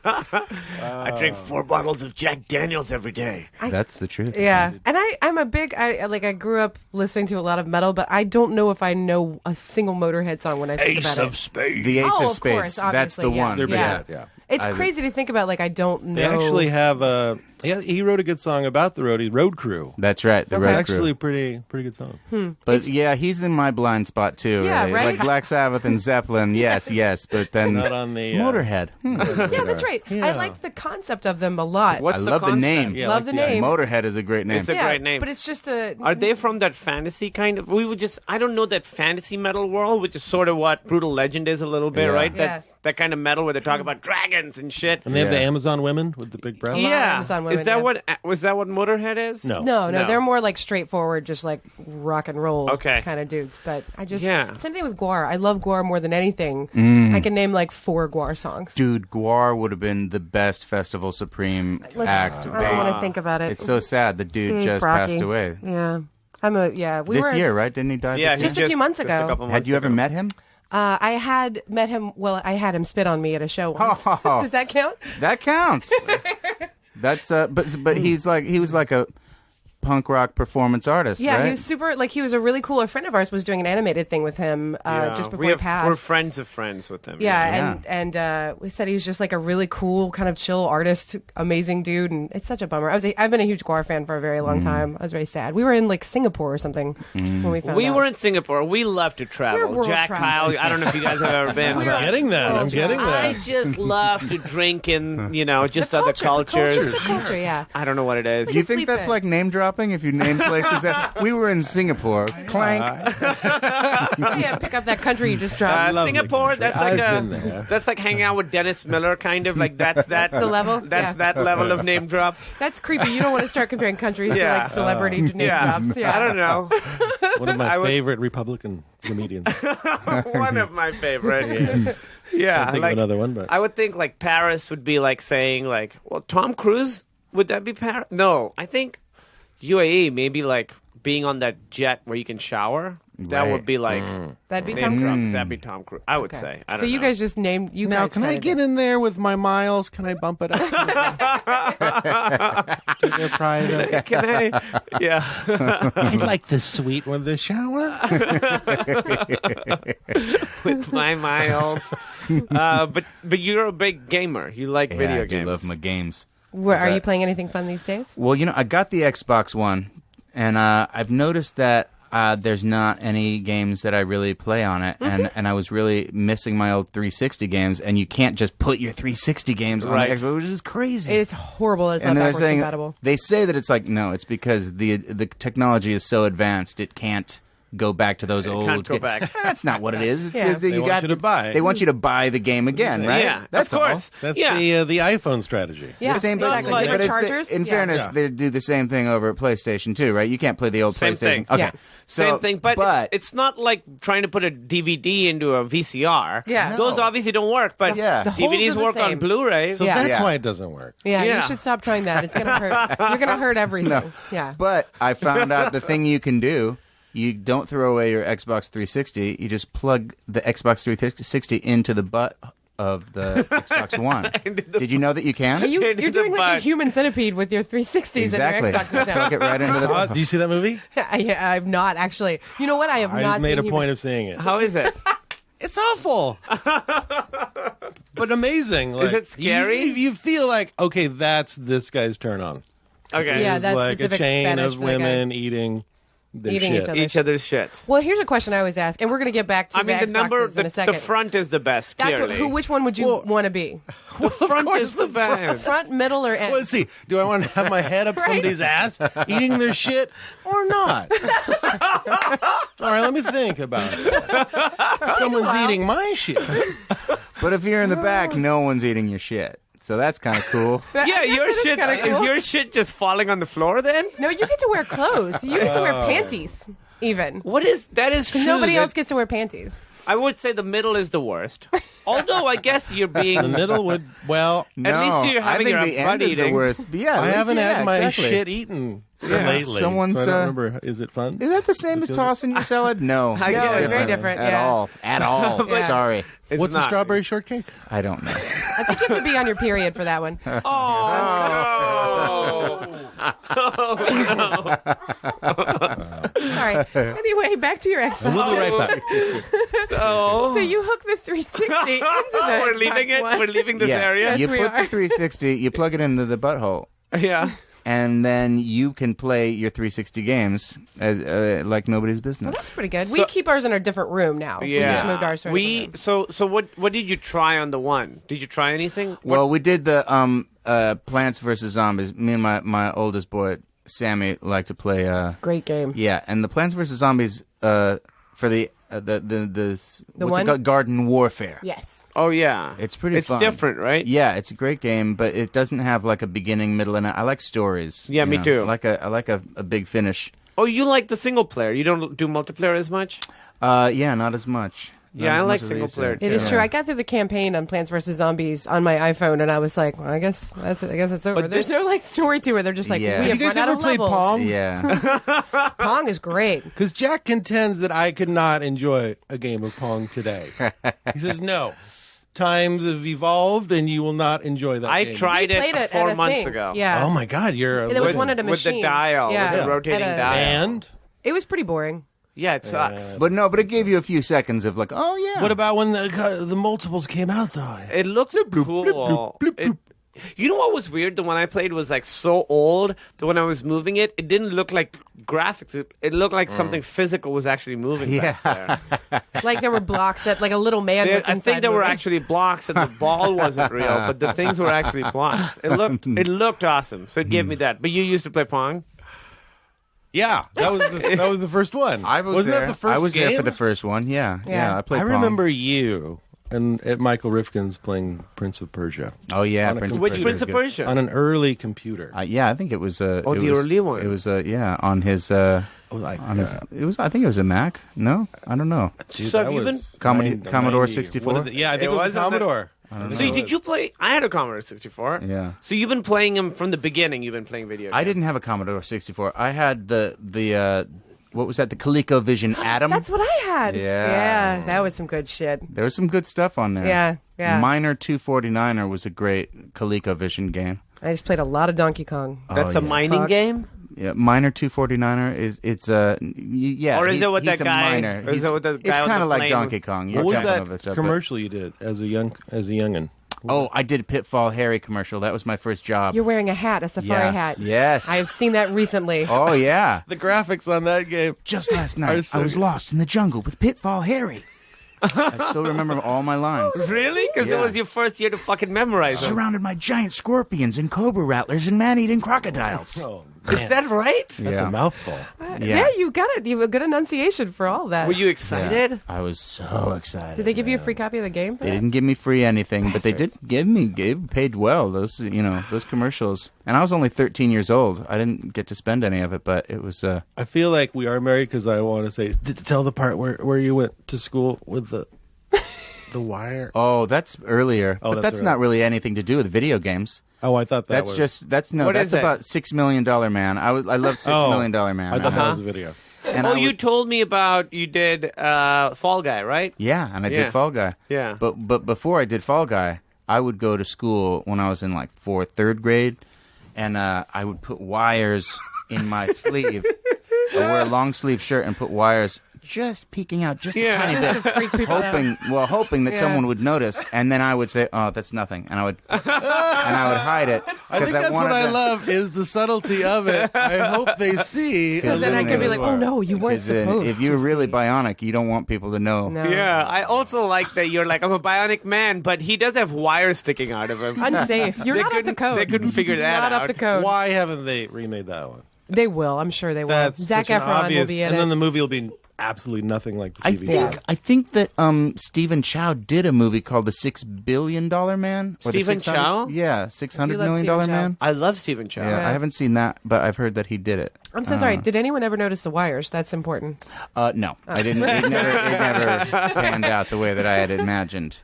I drink 4 bottles of Jack Daniels every day. That's the truth. Yeah, and I'm a big I grew up listening to a lot of metal, but I don't know if I know a single Motorhead song when I think about it. Spades. The Ace Oh, of of Spades. course, That's the obviously, yeah. one. They're Yeah. bad, yeah. It's crazy to think about. Like, I don't know. They actually have he wrote a good song about the Road Crew. That's right. The Road Crew. Actually, pretty good song. But yeah, he's in my blind spot too. Yeah, really. right? Like Black Sabbath and Zeppelin, yes, but then Not on the Motorhead. Yeah, that's right. I like the concept of them a lot. What's I the love the concept? name. Yeah, Love like the name. Motorhead is a great name. It's a great name. But it's just a. Are they from that fantasy kind of? I don't know, that fantasy metal world, which is sort of what Brutal Legend is a little bit, Yeah. right? Yeah. That kind of metal where they talk about dragons and shit. And they have the Yeah. Amazon women with the big breasts. Yeah. Amazon women, Is that yeah. was that what Motorhead is? No. No, No. they're more like straightforward, just like rock and roll Okay. kind of dudes. But I just, Yeah. same thing with Guar. I love Guar more than anything. I can name like 4 Guar songs. Dude, Guar would have been the best Festival Supreme act. I don't want to think about it. It's so sad. The dude Big just Brocky. passed away. Yeah. We This were, year, right? Didn't he die Yeah, this he year? Just a few months ago. couple Had months you ever ago. met him? I had met him. Well, I had him spit on me at a show once. Does that count? That counts. That's but he was like a punk rock performance artist, Yeah, right? he was super. Like, he was a really cool. A friend of ours was doing an animated thing with him just before he passed. We're friends of friends with him. Yeah, and we said he was just like a really cool, kind of chill artist, amazing dude, and it's such a bummer. I've been a huge Guar fan for a very long time. I was very sad. We were in like Singapore or something when we found out. We were in Singapore. We love to travel. We're world Jack travelers. Kyle, I don't know if you guys have ever been. I'm but getting that. I'm getting I that. just love to drink in, just The other culture, cultures. Just the culture, yeah. I don't know what it is. Do you Just think sleep that's in. like name dropping if you name places that we were in Singapore? Clank. Yeah, pick up that country you just dropped. love the Singapore, country. that's like I've been there. that's like hanging out with Dennis Miller, kind of like that's the level? That's Yeah. that level of name drop. That's creepy. You don't want to start comparing countries to Yeah. like celebrity name Yeah, drops. Yeah, I don't know. One of my I would- favorite Republican comedians. One of my favorite. Yes. Yeah, I think like of another one, but I would think like Paris would be like saying like, well, Tom Cruise, would that be Paris? No, I think UAE maybe like being on that jet where you can shower. That Right. would be like that'd be name Tom drops. Cruise. That'd be Tom Cruise. I would Okay. say. I So don't you know. guys just named you now guys. can I kinda get did. in there with my miles? Can I bump it up? Keep it private. Can I? Yeah. I'd like the suite with the shower. With my miles. But you're a big gamer. You like Yeah, video I do games. love my games. Are you playing anything fun these days? Well, I got the Xbox One, and I've noticed that there's not any games that I really play on it, and I was really missing my old 360 games, and you can't just put your 360 games on Right. the Xbox, which is crazy. It's horrible. It's and not they're backwards saying compatible. they say that it's like no, it's because the technology is so advanced it can't go back to those old. can't go back. That's not what it is. It's, Yeah. it's, They want you to buy. They want you to buy the game again, right? Yeah, That's of course. all. That's Yeah. the iPhone strategy. Yeah, The same, exactly. like- Different but chargers. In Yeah. fairness, Yeah. they do the same thing over at PlayStation too, right? You can't play the old Same PlayStation. thing. Okay, Yeah. so, Same thing, but it's not like trying to put a DVD into a VCR. Yeah. Those No. obviously don't work, but Yeah. The holes DVDs are the work on same. Blu-rays. So Yeah. that's Yeah. why it doesn't work. Yeah, Yeah. you should stop trying that. It's gonna hurt. You're gonna hurt everything. No. Yeah. But I found out the thing you can do. You don't throw away your Xbox 360. You just plug the Xbox 360 into the butt of the Xbox One. Did you know that you can? You're Into the doing like a butt. human centipede with your 360s Exactly. and your Xboxes now. Plug it right into the. Do you see that movie? I've not actually. You know what? I have I not made a seen point human- of seeing it. How is it? It's awful, but amazing. Like, it scary? You feel like, okay, that's this guy's turn on. Okay. Yeah, It's that's like a specific chain fetish of for the guy. women eating their Eating shit. each other. Each other's shits. Well, here's a question I always ask, and we're gonna get back to I mean, the the number, Xboxes in a the second. front is the best. That's clearly. which one would you Well- want to be? the front course is the the front. best. Front, middle, or end? Well, let's see. Do I want to have my head up Right. somebody's ass, eating their shit, or not? All right, let me think about it. Someone's eating my shit. But if you're in the back, no one's eating your shit. So that's kind of cool. Yeah, your shit kinda is cool. your shit just falling on the floor then? No, you get to wear clothes. You get to wear panties, even. What is that? Is true. Nobody that- else gets to wear panties. I would say the middle is the worst. Although I guess you're being The middle would, well, No, least you're I having think your the butt end is the eating. worst. But yeah, at I least- haven't yeah, had my exactly. shit eaten Yeah. lately. Someone's, so I don't remember. Is it fun? Is that the same as tossing your salad? No, I guess it's very different, At yeah. all. At all. Yeah. Sorry, It's What's not. a strawberry shortcake? I don't know. I think you have to be on your period for that one. Oh, no. Sorry. Anyway, back to your Xbox. We'll be right back. So you hook the 360 into the we're Xbox leaving it. One. We're leaving this area. Yes, you we put are. the 360, you plug it into the butthole, Yeah. and then you can play your 360 games as like nobody's business. Well, that's pretty good. We keep ours in a different room now. We just moved ours to a different room. So what did you try on the one? Did you try anything? Well, we did the Plants vs. Zombies. Me and my oldest boy, Sammy, like to play. Great game. Yeah, and the Plants vs. Zombies for the what's one? it called? Garden Warfare. Yes. Oh yeah, It's pretty fun. It's different, right? Yeah, it's a great game, but it doesn't have like a beginning, middle, and I like stories. Yeah, me too. I like a big finish. Oh, you like the single player? You don't do multiplayer as much? Yeah, not as much. Yeah, I like single player, It is Yeah. true. I got through the campaign on Plants vs. Zombies on my iPhone, and I was like, well, I guess it's over. But There's this- no like story to it. They're just like, Yeah. we Have have You guys run out ever of played levels. Pong? Yeah. Pong is great. Because Jack contends that I could not enjoy a game of Pong today. He says, no, times have evolved and you will not enjoy that I game. tried We played it it 4 at a months thing. ago. Yeah. Oh, my God. You're a And it was legend. one at a with the machine. dial, Yeah. with the rotating At a- dial. And It was pretty boring. Yeah, it sucks. But it gave you a few seconds of like, oh yeah. what about when the multiples came out, though? It looks cool. You know what was weird? The one I played was like so old that when I was moving it, it didn't look like graphics. It looked like something physical was actually moving. Back there. Like there were blocks that like a little man was I inside think there were moving. actually blocks, and the ball wasn't real, but the things were actually blocks. It looked awesome, so it gave me that. But you used to play Pong. Yeah, that was the first one. Wasn't there. that the first I was there game? for the first one. Yeah. Yeah. I played. I Pong. remember you and at Michael Rifkin's playing Prince of Persia Oh yeah, On a Prince of Which Persia Prince was of good. Persia? on an early computer. Yeah, I think it was. the early one. It was on his. On his. It was. I think it was a Mac. No, I don't know. Dude, So that have you was Commodore 90 64? What did yeah, I think It it was was a on the- Commodore. So did you play? I had a Commodore 64. Yeah. So you've been playing them from the beginning. You've been playing video games. I didn't have a Commodore 64. I had the what was that? The ColecoVision Atom. That's what I had. Yeah. Yeah, that was some good shit. There was some good stuff on there. Yeah. Miner 249er was a great ColecoVision game. I just played a lot of Donkey Kong. That's a mining Fuck. game. Yeah, Miner 249er it's yeah. Or is he's, it what he's that a guy- miner. or is it what the guy it's on kind the of like plane- Donkey Kong. You're What was jumping over that stuff, but- commercial you did as a youngin? Oh, I did a Pitfall Harry commercial. That was my first job. You're wearing a hat, a safari Yeah. hat. Yes. I've seen that recently. Oh yeah. The graphics on that game. Just last Are night, so I was good. lost in the jungle with Pitfall Harry. I still remember all my lines. Really? Because Yeah. it was your first year to fucking memorize them. Surrounded by giant scorpions and cobra rattlers and man-eating crocodiles. Oh, Is that right? that's a mouthful. Yeah, you got it. You have a good enunciation for all that. Were you excited? I was so excited. Did they give you a free copy of the game? For They that? didn't give me free anything, but they did paid well. Those those commercials. And I was only 13 years old. I didn't get to spend any of it, but it was. I feel like we are married because I want to say, tell the part where you went to school with the wire. Oh, that's earlier. Oh, but that's that's not really anything to do with video games. Oh, I thought That's was... that's What is it? about $6 Million Man. I loved $6 Million Man. I thought that Uh-huh. was a video. And Oh, I you would- told me about you did Fall Guy, right? Yeah, and I Yeah. did Fall Guy. Yeah. But before I did Fall Guy, I would go to school when I was in like third grade, and I would put wires in my sleeve. I wear a long sleeve shirt and put wires just peeking out just a Yeah. tiny Just bit. to freak people out. Hoping that Yeah. someone would notice, and then I would say, "Oh, that's nothing," and I would hide it I think that's what I love is the subtlety of it. I hope they see. So then I could be like, oh no, you weren't Because then, supposed if you're to really see. bionic, you don't want people to know. No. Yeah, I also like that you're like, I'm a bionic man, but he does have wires sticking out of him. Unsafe. You're They not up to couldn't- code. they couldn't figure that not out. up to code. Why haven't they remade that one? They will. I'm sure they will. That's Zac such an Efron obvious, will be in and it. then the movie will be absolutely nothing like the TV. I think that Stephen Chow did a movie called The $6 Billion Man. Or the Stephen 600 Chow? Yeah, I $600 do love million Stephen Chow. Man. I love Stephen Chow. Yeah, I haven't seen that, but I've heard that he did it. I'm so sorry. Did anyone ever notice the wires? That's important. No, I didn't. It never panned out the way that I had imagined.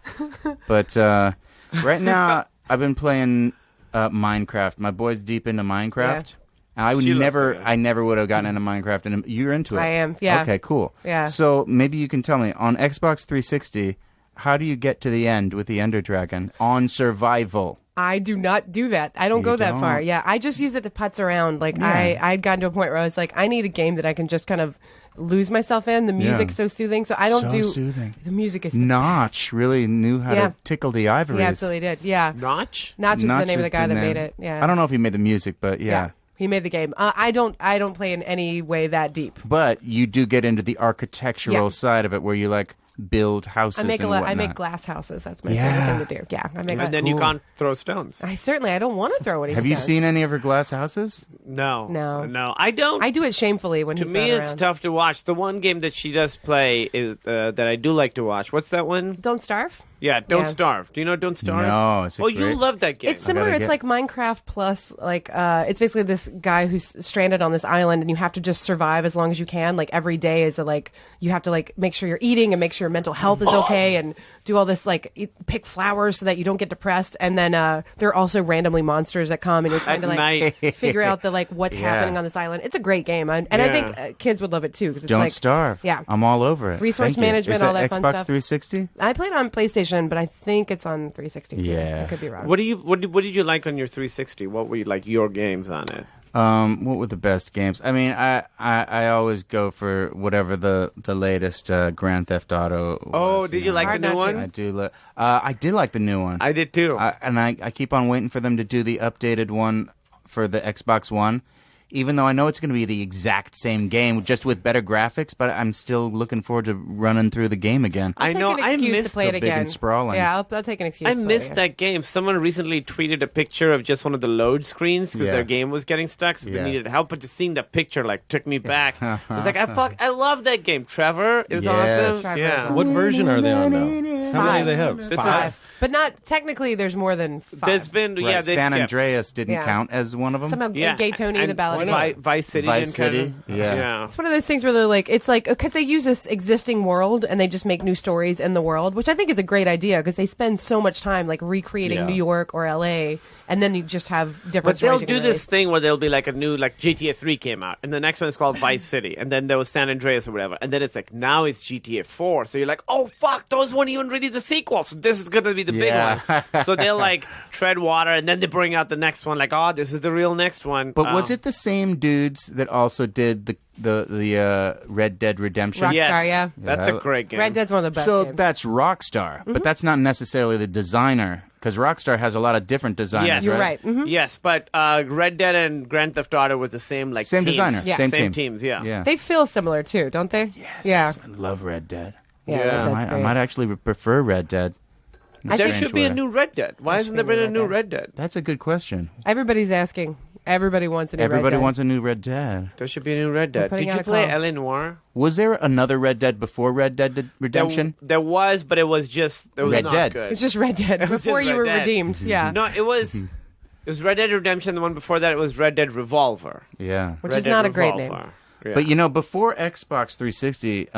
But right now, I've been playing Minecraft. My boy's deep into Minecraft. And I would She loves never, it. I never would have gotten into Minecraft, and you're into it. I am, yeah. Okay, cool. Yeah. So maybe you can tell me on Xbox 360, how do you get to the end with the Ender Dragon on survival? I do not do that. I don't go that far. Yeah, I just use it to putz around. Like I'd gotten to a point where I was like, I need a game that I can just kind of lose myself in. The music's so soothing, so I don't do. Soothing. The music is Notch really knew how to tickle the ivories. He absolutely did. Yeah, Notch. Notch is the name of the guy that made it. Yeah, I don't know if he made the music, but yeah. He made the game. I don't play in any way that deep. But you do get into the architectural side of it, where you like build houses. I make glass houses. That's my favorite thing to do. Yeah, I make. And then you can't throw stones. I don't want to throw any. Have you seen any of her glass houses? No, no. I don't. I do it shamefully when to he's me not it's around. tough to watch. The one game that she does play is that I do like to watch. What's that one? Don't Starve. Yeah, Don't Starve. Do you know Don't Starve? No. It's you love that game. It's similar. It's like Minecraft plus like it's basically this guy who's stranded on this island, and you have to just survive as long as you can. Like every day is you have to like make sure you're eating and make sure your mental health is okay, and do all this like pick flowers so that you don't get depressed. And then there are also randomly monsters that come, and you're trying to like figure out the like what's happening on this island. It's a great game, and I think kids would love it too. 'Cause it's Don't Starve. Yeah, I'm all over it. Resource Thank you. management, Is all it that fun Xbox stuff. 360? I played on PlayStation, but I think it's on 360 too. Yeah. I could be wrong. What did you like on your 360? What were your games on it? What were the best games? I mean, I always go for whatever the latest Grand Theft Auto was. Oh, did you like the new one? I do. I did like the new one. I did too. I keep on waiting for them to do the updated one for the Xbox One. Even though I know it's going to be the exact same game, just with better graphics, but I'm still looking forward to running through the game again. I'll take an excuse to play it big again. and sprawling. Yeah, I'll take an excuse. I missed that game. Someone recently tweeted a picture of just one of the load screens because their game was getting stuck, so they needed help. But just seeing that picture took me back. I was like, I love that game. Trevor, it was awesome. Trevor yeah. is awesome. What version are they on now? How many do they have? This 5. is But not technically. There's more than 5. there's been Right. they San skipped. Andreas didn't count as one of them. Somehow Gay Tony, And the ballad. Vice City. Vice didn't City, count. yeah. It's one of those things where they're like, it's like, because they use this existing world and they just make new stories in the world, which I think is a great idea because they spend so much time like recreating New York or LA, and then you just have different But they'll stories you do can this release. thing where there'll be like a new, like GTA 3 came out, and the next one is called Vice City, and then there was San Andreas or whatever, and then it's like, now it's GTA 4. So you're like, oh, fuck, those weren't even really the sequels. So this is going to be the big one. So they'll like tread water, and then they bring out the next one, like, oh, this is the real next one. But was it the same dudes that also did the Red Dead Redemption? Rockstar, Yes. yeah. That's a great game. Red Dead's one of the best So games. that's Rockstar, but that's not necessarily the designer, because Rockstar has a lot of different designers. Yes. You're right. Mhm. Yes, but Red Dead and Grand Theft Auto was the same, like, Same teams. designer, Yeah. same Same team. teams, yeah. Yeah. They feel similar too, don't they? Yes. Yeah. I love Red Dead. Yeah. Yeah. Red I Dead's might, I great. might actually prefer Red Dead. I There think- should be a new Red Dead. Why hasn't there been a new Red Dead? That's a good question. Everybody's asking. Everybody wants a new Everybody Red Dead. wants a new Red Dead. There should be a new Red Dead. putting Did out you a play call. L.A. Noire? Was there another Red Dead before Red Dead Redemption? There was, but it was just it was Red not Dead. good. It's just Red Dead was before just you Red were Dead. redeemed. Yeah. No, it was Red Dead Redemption. The one before that, it was Red Dead Revolver. Yeah. Which Red is Dead not a great Revolver. name. Yeah. But you know, before Xbox 360,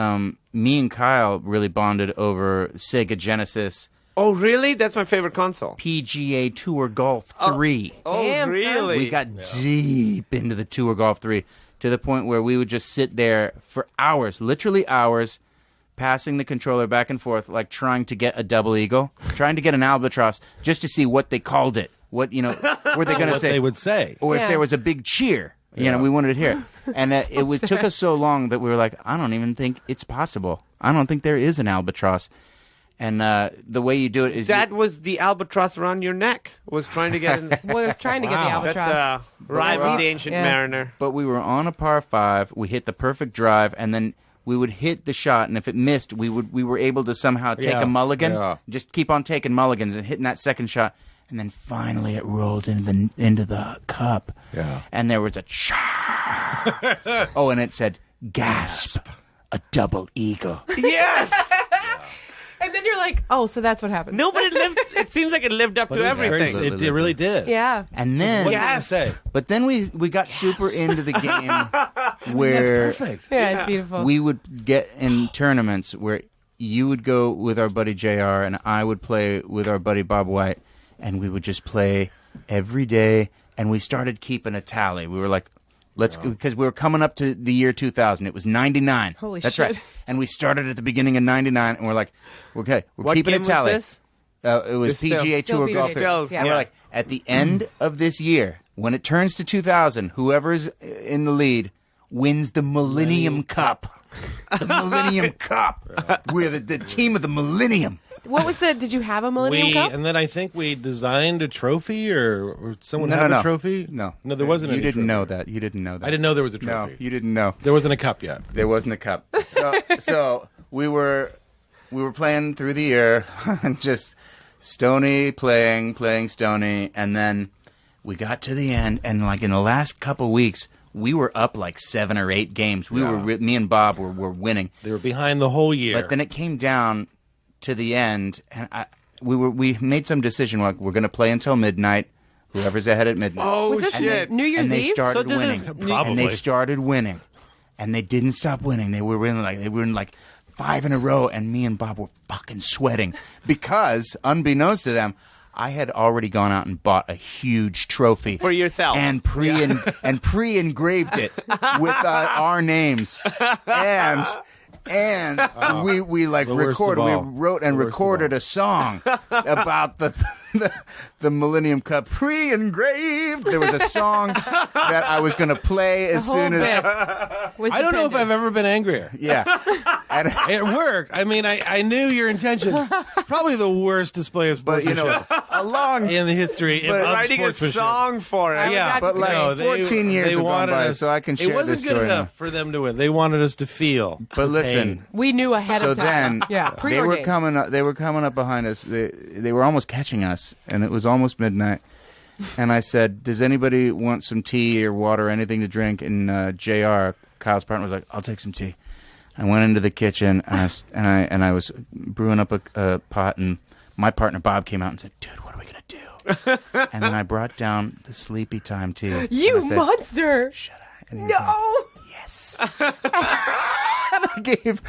me and Kyle really bonded over Sega Genesis, oh, really? That's my favorite console. PGA Tour Golf 3. Oh, Damn, son. really? We got deep into the Tour Golf 3 to the point where we would just sit there for hours, literally hours, passing the controller back and forth, like trying to get a double eagle, trying to get an albatross, just to see what they called it. What, you know, were they going to What say? they would say. Or if Yeah. there was a big cheer. You know, we wanted to hear it. And took us so long that we were like, I don't even think it's possible. I don't think there is an albatross. And the way you do it is... That was the albatross around your neck. Was trying to get in. Well, I was trying to get the That's albatross. Rise of Wow. the Ancient Yeah. Mariner. But we were on a par 5. We hit the perfect drive, and then we would hit the shot. And if it missed, we were able to somehow take Yeah. a mulligan. Yeah. Just keep on taking mulligans and hitting that second shot. And then finally, it rolled into the cup. Yeah. And there was a oh, and it said gasp, a double eagle. Yes. And then you're like, oh, so that's what happened. Nobody lived. It seems like it lived up But to it was everything. crazy. It really did. Yeah. And then, What did Yeah. it say? but then we got super into the game where That's perfect. Yeah, it's beautiful. we would get in tournaments where you would go with our buddy JR and I would play with our buddy Bob White, and we would just play every day, and we started keeping a tally. We were like, let's go, because we were coming up to the year 2000. It was 99. Holy That's shit. right. And we started at the beginning of 99, and we're like, okay, we're What keeping game a tally. was this? It was Still- PGA Still Tour PGA Golf III. Still, yeah. And we're like, at the end of this year, when it turns to 2000, whoever's in the lead wins the Millennium Cup. The Millennium Cup. We're the team of the Millennium. What was it? Did you have a Millennium Cup? And then I think we designed a trophy, or someone No, had no, a no. trophy. No, there wasn't. You any didn't trophy. know that. You didn't know that. I didn't know there was a No, trophy. you didn't know. There wasn't a cup yet. There wasn't a cup. So we were playing through the year, and just Stoney playing Stoney, and then we got to the end, and like in the last couple weeks, we were up like 7 or 8 games. Me and Bob were winning. They were behind the whole year. But then it came down to the end, and we made some decision like we're going to play until midnight. Whoever's ahead at midnight. Oh, Was this shit. New Year's and they Eve? started So this winning. is- Probably. And they started winning, and they didn't stop winning. They were in like 5 in a row, and me and Bob were fucking sweating because, unbeknownst to them, I had already gone out and bought a huge trophy For yourself. and pre-engraved it with our names, and we like The worst recorded. of We all. wrote and The worst of recorded all. a song about the Millennium Cup pre-engraved. There was a song that I was going to play as The soon whole as bit was I don't know if dependent. I've ever been angrier. yeah. And, It worked. I mean, I knew your intention. Probably the worst display of but you sportsmanship know, along in the history But of Writing a sportsmanship. song for it. Yeah, But, like, no, 14 years they have gone wanted by, us, so I can It share wasn't this good story enough now. for them to win. They wanted us to feel. but listen. pain. We knew ahead So of time. then, yeah, they preordained. were coming up. They were coming up behind us. They were almost catching us, and it was almost midnight. And I said, "Does anybody want some tea or water or anything to drink?" And Jr., Kyle's partner, was like, "I'll take some tea." I went into the kitchen and I was brewing up a pot, and my partner Bob came out and said, "Dude, what are we gonna do?" And then I brought down the Sleepy Time tea. You and I said, monster! "Shut up!" And he was like, No! yes. And I gave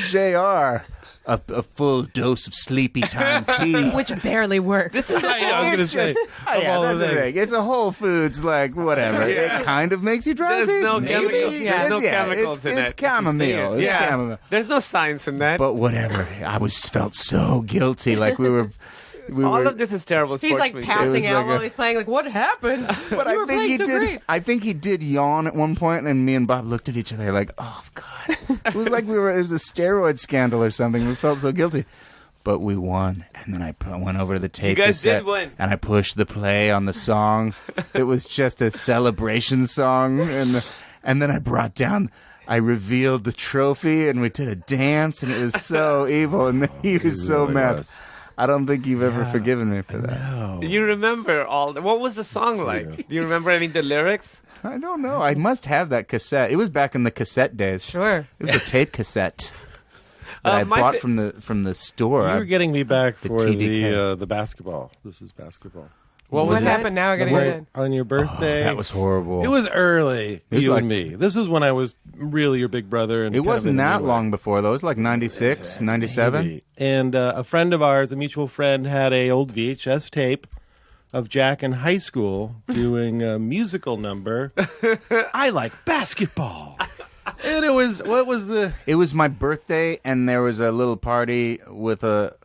JR a full dose of Sleepy Time tea. Which barely worked. This is I was going to It's say, just- of yeah, all that's the the things. thing. It's a Whole Foods, like, whatever. Yeah. It kind of makes you drowsy. There's no maybe. chemical- there's no It's- chemicals in it's it. chamomile. It's yeah. chamomile. There's no science in that. But whatever. I felt so guilty. Like we were. All of this is terrible He's like sportsmanship. It passing was out like while a- he's playing. Like, what happened? But you I were think he playing so did. great. I think he did yawn at one point, and me and Bob looked at each other like, "Oh God!" It was like it was a steroid scandal or something. We felt so guilty, but we won. And then I went over to the tape. guys did cassette, win. and I pushed the play on the song. It was just a celebration song, and then I brought down. I revealed the trophy, and we did a dance, and it was so evil, and he was so really mad. was. I don't think you've ever forgiven me for that. No. You remember what was the song like? Do you remember any of the lyrics? I don't know. I must have that cassette. It was back in the cassette days. Sure. It was a tape cassette that I my bought fa- from the store. You were getting me back The for TDK. the basketball. This is basketball. What happened? Now I gotta get in. On your birthday. that was horrible. It was early. It was you like- and me. This is when I was really your big brother. And It wasn't Kevin, that anyway. long before though. It was like 96, 97. Maybe. And a friend of ours, a mutual friend, had a old VHS tape of Jack in high school doing a musical number. I like basketball. And it was, what was the... It was my birthday, and there was a little party with a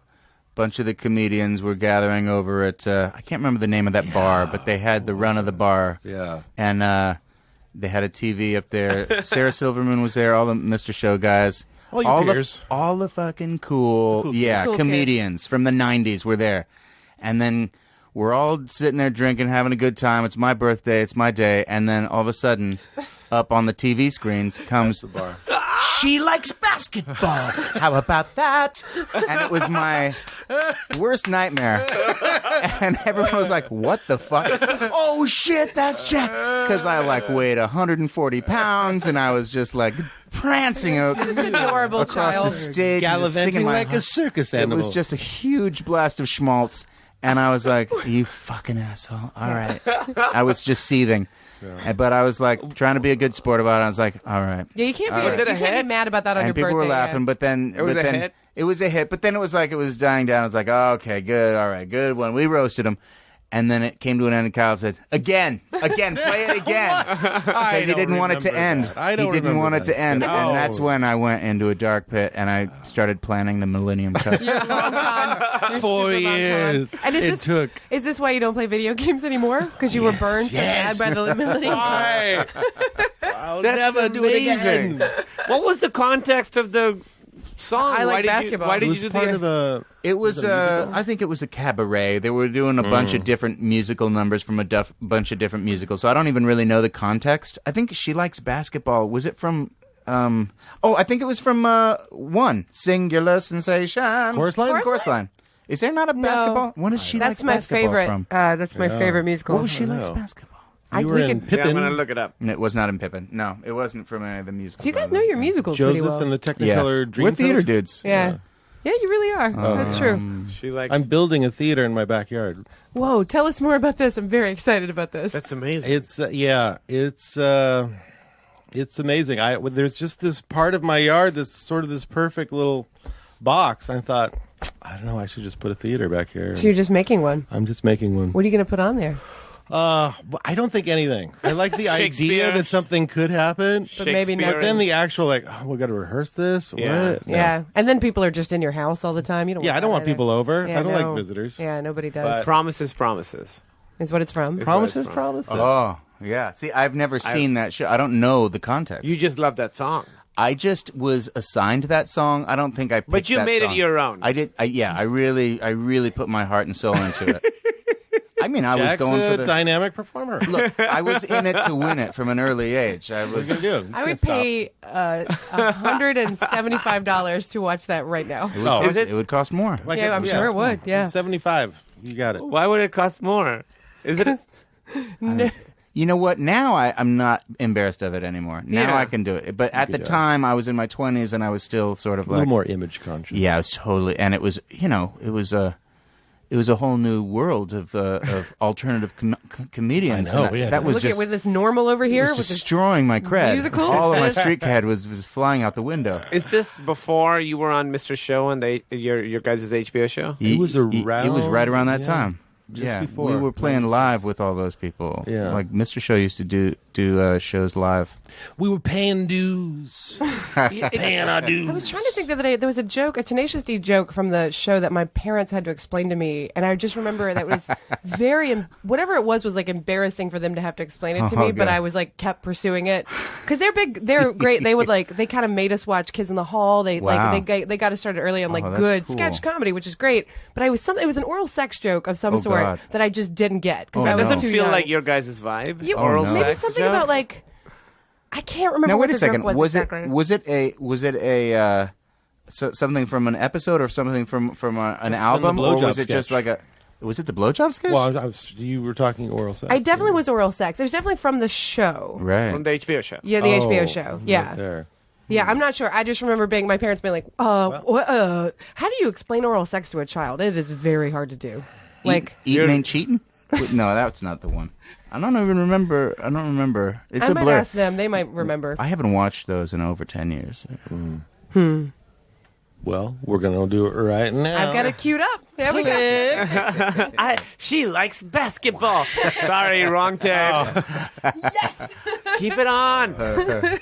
bunch of the comedians were gathering over at I can't remember the name of that bar, but they had the run of the bar. Yeah. And they had a TV up there. Sarah Silverman was there, all the Mr. Show guys. All your peers. All the fucking cool Cool kids. comedians from the 90s were there. And then we're all sitting there drinking, having a good time. It's my birthday. It's my day. And then all of a sudden, up on the TV screens comes... She likes basketball. How about that? And it was my worst nightmare. And everyone was like, what the fuck? Oh, shit, that's Jack. Because I, weighed 140 pounds, and I was just, prancing Adorable across child. the stage. and just Gallivanting singing my like a circus It animal. was just a huge blast of schmaltz. And I was like, you fucking asshole. All right. I was just seething. But I was trying to be a good sport about it. I was like, all right. Yeah, you can't be. Was it a You can't hit? be mad about that on And your people birthday. were laughing, but then It was a hit? It was a hit, but then it was it was dying down. It's like, oh, okay, good, all right, good one. We roasted him, And then it came to an end, and Kyle said, again, play it again. Because he didn't want it to end. He didn't want it to end. And that's when I went into a dark pit, and I started planning the Millennium Cup. You're long gone. You're 4 super long years. gone. And is this why you don't play video games anymore? Because you were burned so bad by the Millennium Cup? I'll That's never do it amazing. again. What was the context of the song? I like basketball. Why It did was you do part the? of a. It was, I think it was a cabaret. They were doing a bunch of different musical numbers from a bunch of different musicals. So I don't even really know the context. I think She Likes Basketball. Was it from? I think it was from One Singular Sensation. Chorus line? Chorus line. Is there not a basketball? What is She Likes That's my Basketball favorite. from? That's my favorite musical. What was She I Likes know. Basketball? You were we in could- Yeah, I'm Pippin. gonna look it up. It was not in Pippin. No, it wasn't from any of the musicals. So you guys know your musicals pretty Joseph well. and the Yeah, Technicolor Dreamcoat. we're theater dudes. Yeah, you really are. That's true. She likes. I'm building a theater in my backyard. Whoa, tell us more about this. I'm very excited about this. That's amazing. It's it's amazing. There's just this part of my yard that's sort of this perfect little box. I thought, I don't know, I should just put a theater back here. So you're just making one. I'm just making one. What are you going to put on there? I don't think anything. I like the Shakespeare. idea that something could happen, But maybe Shakespeare. not. then the actual we got to rehearse this. Yeah. What? No. Yeah, and then people are just in your house all the time. You don't. Yeah, I don't want that either. people over. Yeah, I don't no. like visitors. Yeah, nobody does. Promises. Is what it's from. It's- Promises, from. promises. Oh, yeah. See, I've never seen that show. I don't know the context. You just love that song. I just was assigned that song. I don't think I picked But you that made song. it your own. I did. I really put my heart and soul into it. I mean, I was Jack's going a for the dynamic performer. look. I was in it to win it from an early age. I What are was. you gonna do? You I would can't stop. pay $175 to watch that right now. Oh, Is it- It would cost more. Like Yeah, I'm sure it would, yeah. 75. You got it. Why would it cost more? Is it? You know what? Now I'm not embarrassed of it anymore. Now Yeah. I can do it. But at the do it. time, I was in my 20s and I was still sort of A little like, more image conscious. yeah, I was totally, and it was, it was a whole new world of alternative comedians. I know, And yeah. that was Look just at with this normal over here. was With this, destroying my cred. musicals? All of my street cred was flying out the window. Is this before you were on Mr. Show and your guys' HBO show? It was It was right around that yeah, time. just yeah, before. we were playing live with all those people. Yeah. Like Mr. Show used to do shows live. We were paying dues. Paying our dues. I was trying to think the other day. There was a joke, a Tenacious D joke from the show that my parents had to explain to me, and I just remember that was whatever it was like embarrassing for them to have to explain it to me. But Okay. I was like kept pursuing it because they're great. They would they kind of made us watch Kids in the Hall. They Wow. they got us started early on that's good cool. sketch comedy, which is great. But it was an oral sex joke of some Oh, sort God. that I just didn't get because Oh, I was no. Doesn't too feel young. like your guys' vibe. You- Oral no. maybe sex something joke? about I can't remember Now what wait a the second. joke Was exactly. it a something from an episode or something from an album, or blowjob was it just sketch. like was it the blowjob sketch? Well, you were talking oral sex. I definitely was oral sex. It was definitely from the show. right. From the HBO show. Yeah, the HBO Oh, show. Yeah. right there. Yeah, I'm not sure. I just remember my parents being like, how do you explain oral sex to a child? It is very hard to do. Like, Eating ain't cheating. Wait, no, that's not the one. I don't even remember. I don't remember. It's I a might blur. ask them. They might remember. I haven't watched those in over 10 years. Well, we're going to do it right now. I've got it queued up. There we go. She likes basketball. Sorry, wrong tape. Yes. Keep it on.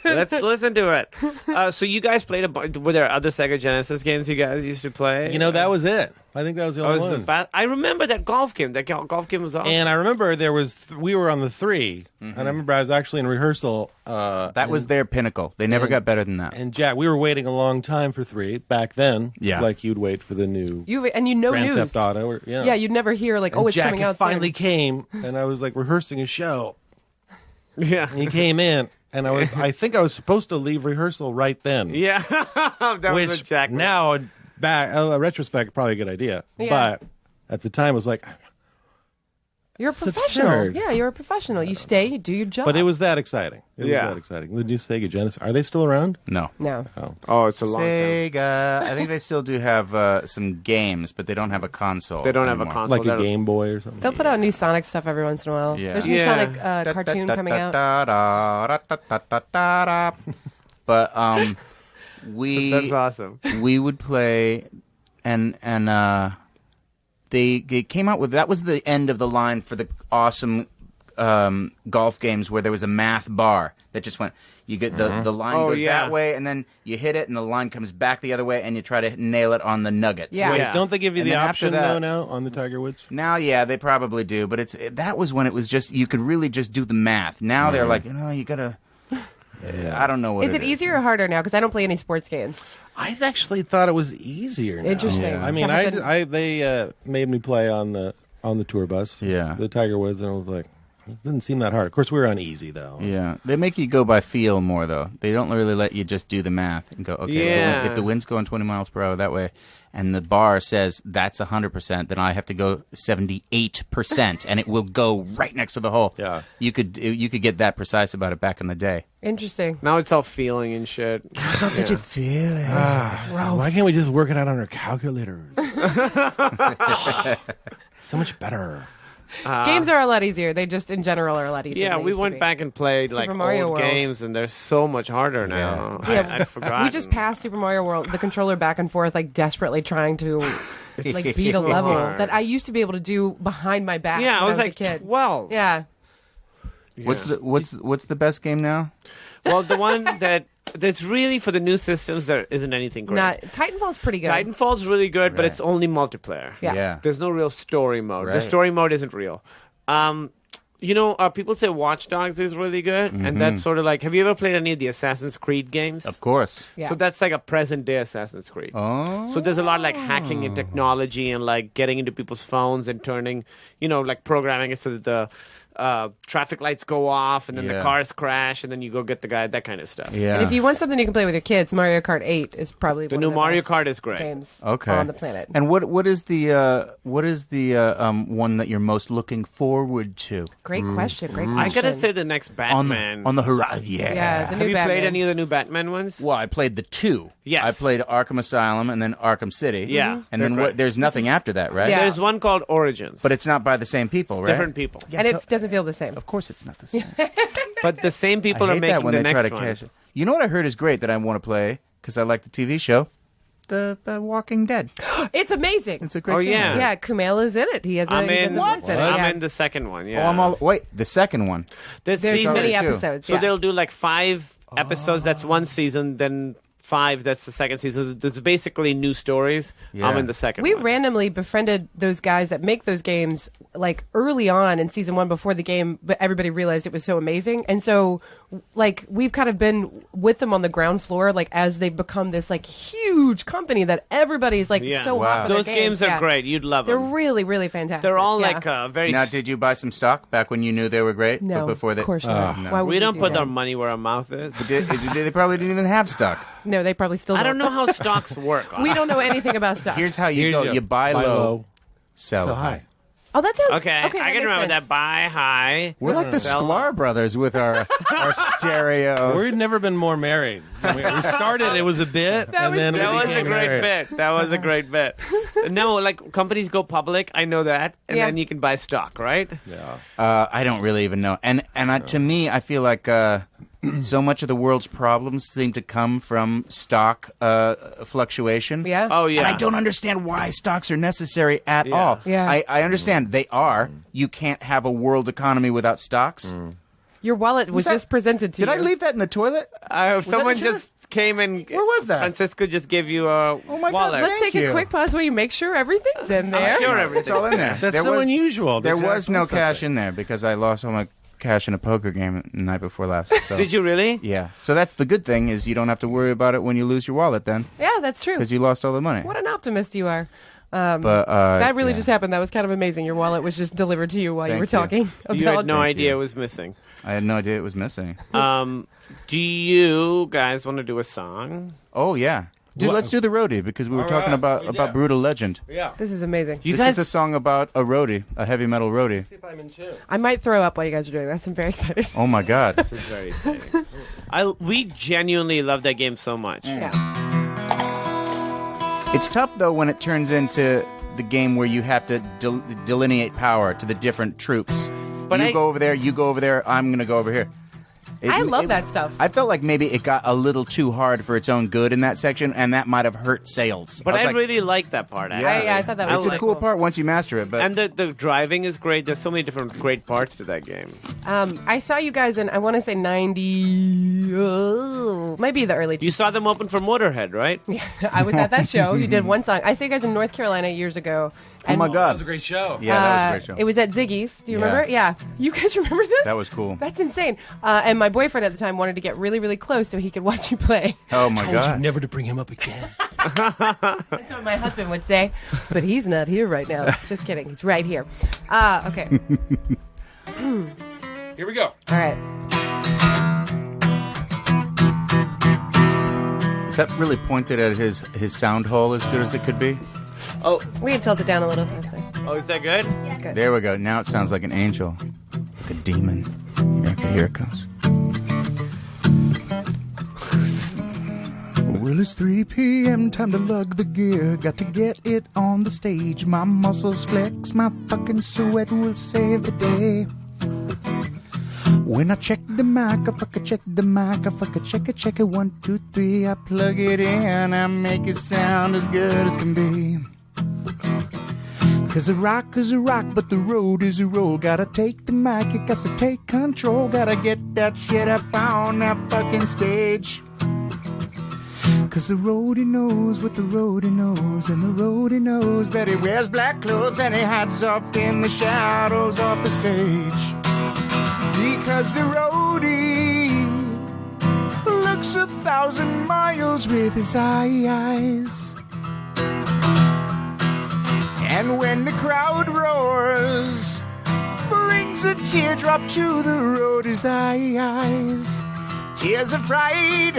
Let's listen to it. So you guys played were there other Sega Genesis games you guys used to play? You know, that was it. I think that was the Oh, only was one. the I remember that golf game. That golf game was awesome. And I remember there was we were on the 3, and I remember I was actually in rehersal. That was their pinnacle. They never got better than that. And Jack, we were waiting a long time for 3 back then. Yeah. Like you'd wait for the new You Grand news. Theft Auto. Or, yeah. Yeah, you'd never hear like, And it's Jack coming out finally soon. came, and I was like rehearsing a show. yeah. And he came in, and I think I was supposed to leave rehearsal right then. Yeah. That was Which what Jack. now, retrospect, probably a good idea. Yeah. But at the time, it was like, You're a It's professional. absurd. Yeah, you're a professional. You stay, you do your job. but it was that exciting. It was Yeah. that exciting. The new Sega Genesis. Are they still around? No. No. Oh, it's a long time. Sega. I think they still do have some games, but they don't have a console. They don't have a anymore. console. Like a That'll- Game Boy or something? They'll put out new Sonic stuff every once in a while. Yeah. There's a new Yeah. Sonic cartoon coming out. But we That's awesome. we would play and they came out with, that was the end of the line for the awesome golf games where there was a math bar that just went, you get the line goes that way, and then you hit it, and the line comes back the other way, and you try to nail it on the nuggets. Yeah. Wait, don't they give you And the then option after that- though now on the Tiger Woods? Now, yeah, they probably do, but that was when it was just, you could really just do the math. Now they're like, you gotta, I don't know what Is it easier or harder now? Because I don't play any sports games. I actually thought it was easier now. Interesting. I mean, they made me play on the tour bus. Yeah. The Tiger Woods, and I was like, it didn't seem that hard. Of course, we were on easy though. Yeah, they make you go by feel more though. They don't really let you just do the math and go, okay, well, if the wind's going 20 miles per hour that way, and the bar says that's 100%, then I have to go 78%, and it will go right next to the hole. Yeah, you could get that precise about it back in the day. Interesting. Now it's all feeling and shit. It's not such a feeling. why can't we just work it out on our calculators? So much better. Games are a lot easier. They just, in general, are a lot easier. Yeah, than they we used to went be. back and played Super like Mario old World. games, and they're so much harder now. Yeah. I forgot. We just passed Super Mario World, the controller back and forth, like desperately trying to like beat a level hard. that I used to be able to do behind my back. Yeah, when I was a like kid. 12. Yeah. What's the best game now? Well, the one that's really for the new systems, there isn't anything great. Titanfall's pretty good. Titanfall's really good, but Right. it's only multiplayer. Yeah. There's no real story mode. The Right. story mode isn't real. People say Watch Dogs is really good, and that's sort of like, have you ever played any of the Assassin's Creed games? Of course. Yeah. So that's like a present-day Assassin's Creed. Oh. So there's a lot of like hacking and technology and like getting into people's phones and turning, like programming it so that the traffic lights go off and then the Yeah. cars crash and then you go get the guy, that kind of stuff. Yeah. And if you want something you can play with your kids, Mario Kart 8 is probably The one new of Mario best Kart is great. games Okay. on the planet. And what is the one that you're most looking forward to? Great question. Great question. I gotta say the next Batman. On the horizon. yeah, the Have new you Batman. played any of the new Batman ones? Well, I played the two. Yes. I played Arkham Asylum and then Arkham City. Yeah, And they're then great. there's nothing after that, right? Yeah. There's one called Origins. But it's not by the same people, right? different people. Yeah, And so- it doesn't feel the same. Of course it's not the same. But the same people I are hate making that when the they try next to one. cash it. You know what I heard is great that I want to play because I like the TV show? The Walking Dead. It's amazing. It's a great Oh, game. yeah. Yeah, Kumail is in it. He has a. I'm he in. does a voice in it, I'm yeah. in the second one. Oh, Yeah. wait, the second one. There's There's season many too. episodes. So yeah. they'll do like 5 episodes. That's one season. Then 5. That's the second season. There's basically new stories. Yeah. I'm in the second. We one. randomly befriended those guys that make those games like early on in season 1 before the game, but everybody realized it was so amazing. And so like we've kind of been with them on the ground floor, like as they've become this like huge company that everybody's like Yeah. so Wow. hot for Those their games are Yeah. great. You'd love They're them. really, really fantastic. They're all Yeah. like very. Now, did you buy some stock back when you knew they were great? No, But before they, of course not. no. Why would we don't do put that? our money where our mouth is. They probably didn't even have stock. No, they probably still I don't know how stocks work. We don't know anything about stuff. Here's how you Here go. you go. You buy Buy low, low, sell sell high. high. Oh, that sounds Okay, I can remember that. Buy high. We're like the Sell Sklar brothers with our stereo. We've never been more married. We started, it was a bit, That and was then we That was a became great married. bit. That was a great bit. No, like companies go public. I know that, and Yeah. then you can buy stock, right? I don't really even know. And to me, I feel like so much of the world's problems seem to come from stock fluctuation. Yeah. Oh yeah. And I don't understand why stocks are necessary at Yeah. all. Yeah. I understand they are. You can't have a world economy without stocks. Your wallet was that- just presented to Did you. I leave that in the toilet? Someone the just came and. Where was that? Francisco just gave you a my God, wallet. Let's Thank take you. a quick pause where you make sure everything's in there. Sure, It's everything. all in there. That's There so was- unusual. There that was you no actually cash said in there because I lost all my cash in a poker game the night before last. So. Did you really? Yeah. So that's the good thing is you don't have to worry about it when you lose your wallet then Yeah, that's true. because you lost all the money. What an optimist you are. But That really yeah. just happened. That was kind of amazing. Your wallet was just delivered to you while you Thank were you. talking about You had no Thank idea you. it was missing. I had no idea it was missing. Do you guys want to do a song? Oh yeah. Dude, What- let's do the roadie because we were All talking right, about yeah. Brutal Legend. Yeah. This is amazing. You This guys, is a song about a roadie, a heavy metal roadie. See if I'm in tune. I might throw up while you guys are doing this. I'm very excited. Oh my god. this is very exciting. We genuinely love that game so much. Yeah. It's tough though when it turns into the game where you have to delineate power to the different troops. But you I- go over there, you go over there, I'm going to go over here. I love that stuff. I felt like maybe it got a little too hard for its own good in that section, and that might have hurt sales. But I really like that part. Yeah, I thought that was It's a cool part once you master it. But and the driving is great. There's so many different great parts to that game. I saw you guys in, I want to say 90, maybe the early 2000s. You saw them open for Motorhead, right? I was at that show. You did one song. I saw you guys in North Carolina years ago. oh my That god, was a great show. yeah, that was a great show. It was at Ziggy's. Do you Yeah. remember? Yeah. You guys remember this? That was cool. That's insane. And my boyfriend at the time wanted to get really, really close so he could watch you play. Oh my Told you god. never to bring him up again. That's what my husband would say. But he's not here right now. Just kidding. He's right here. Okay. Here we go. All right. Is that really pointed at his sound hole as good as it could be? Oh, We can tilt it down a little. That's it. is that good? Good. There we go. Now it sounds like an angel, like a demon. Okay, here it comes. Well, it's 3 p.m. Time to lug the gear. Got to get it on the stage. My muscles flex. My fucking sweat will save the day. When I check the mic, I fucking check the mic. I fucking check it. 1, 2, 3. I plug it in. I make it sound as good as can be. Cause a rock is a rock, but the road is a roll. Gotta take the mic, you got to take control. Gotta get that shit up on that fucking stage. Cause the roadie knows what the roadie knows. And the roadie knows that he wears black clothes and he hides off in the shadows off the stage. Because the roadie looks 1,000 miles with his eyes. And when the crowd roars, brings a teardrop to the roadie's eyes. Tears of pride,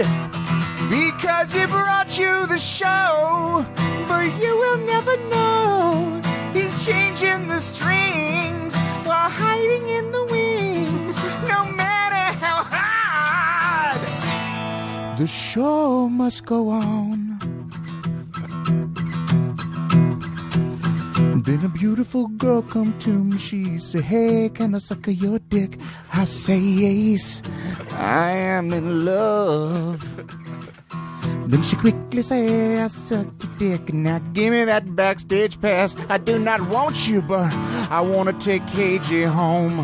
because he brought you the show. But you will never know, he's changing the strings while hiding in the wings. No matter how hard, the show must go on. Then a beautiful girl come to me, she say, hey, can I suck your dick? I say, yes, I am in love. Then she quickly say, I sucked your dick, now give me that backstage pass. I do not want you, but I want to take KJ home.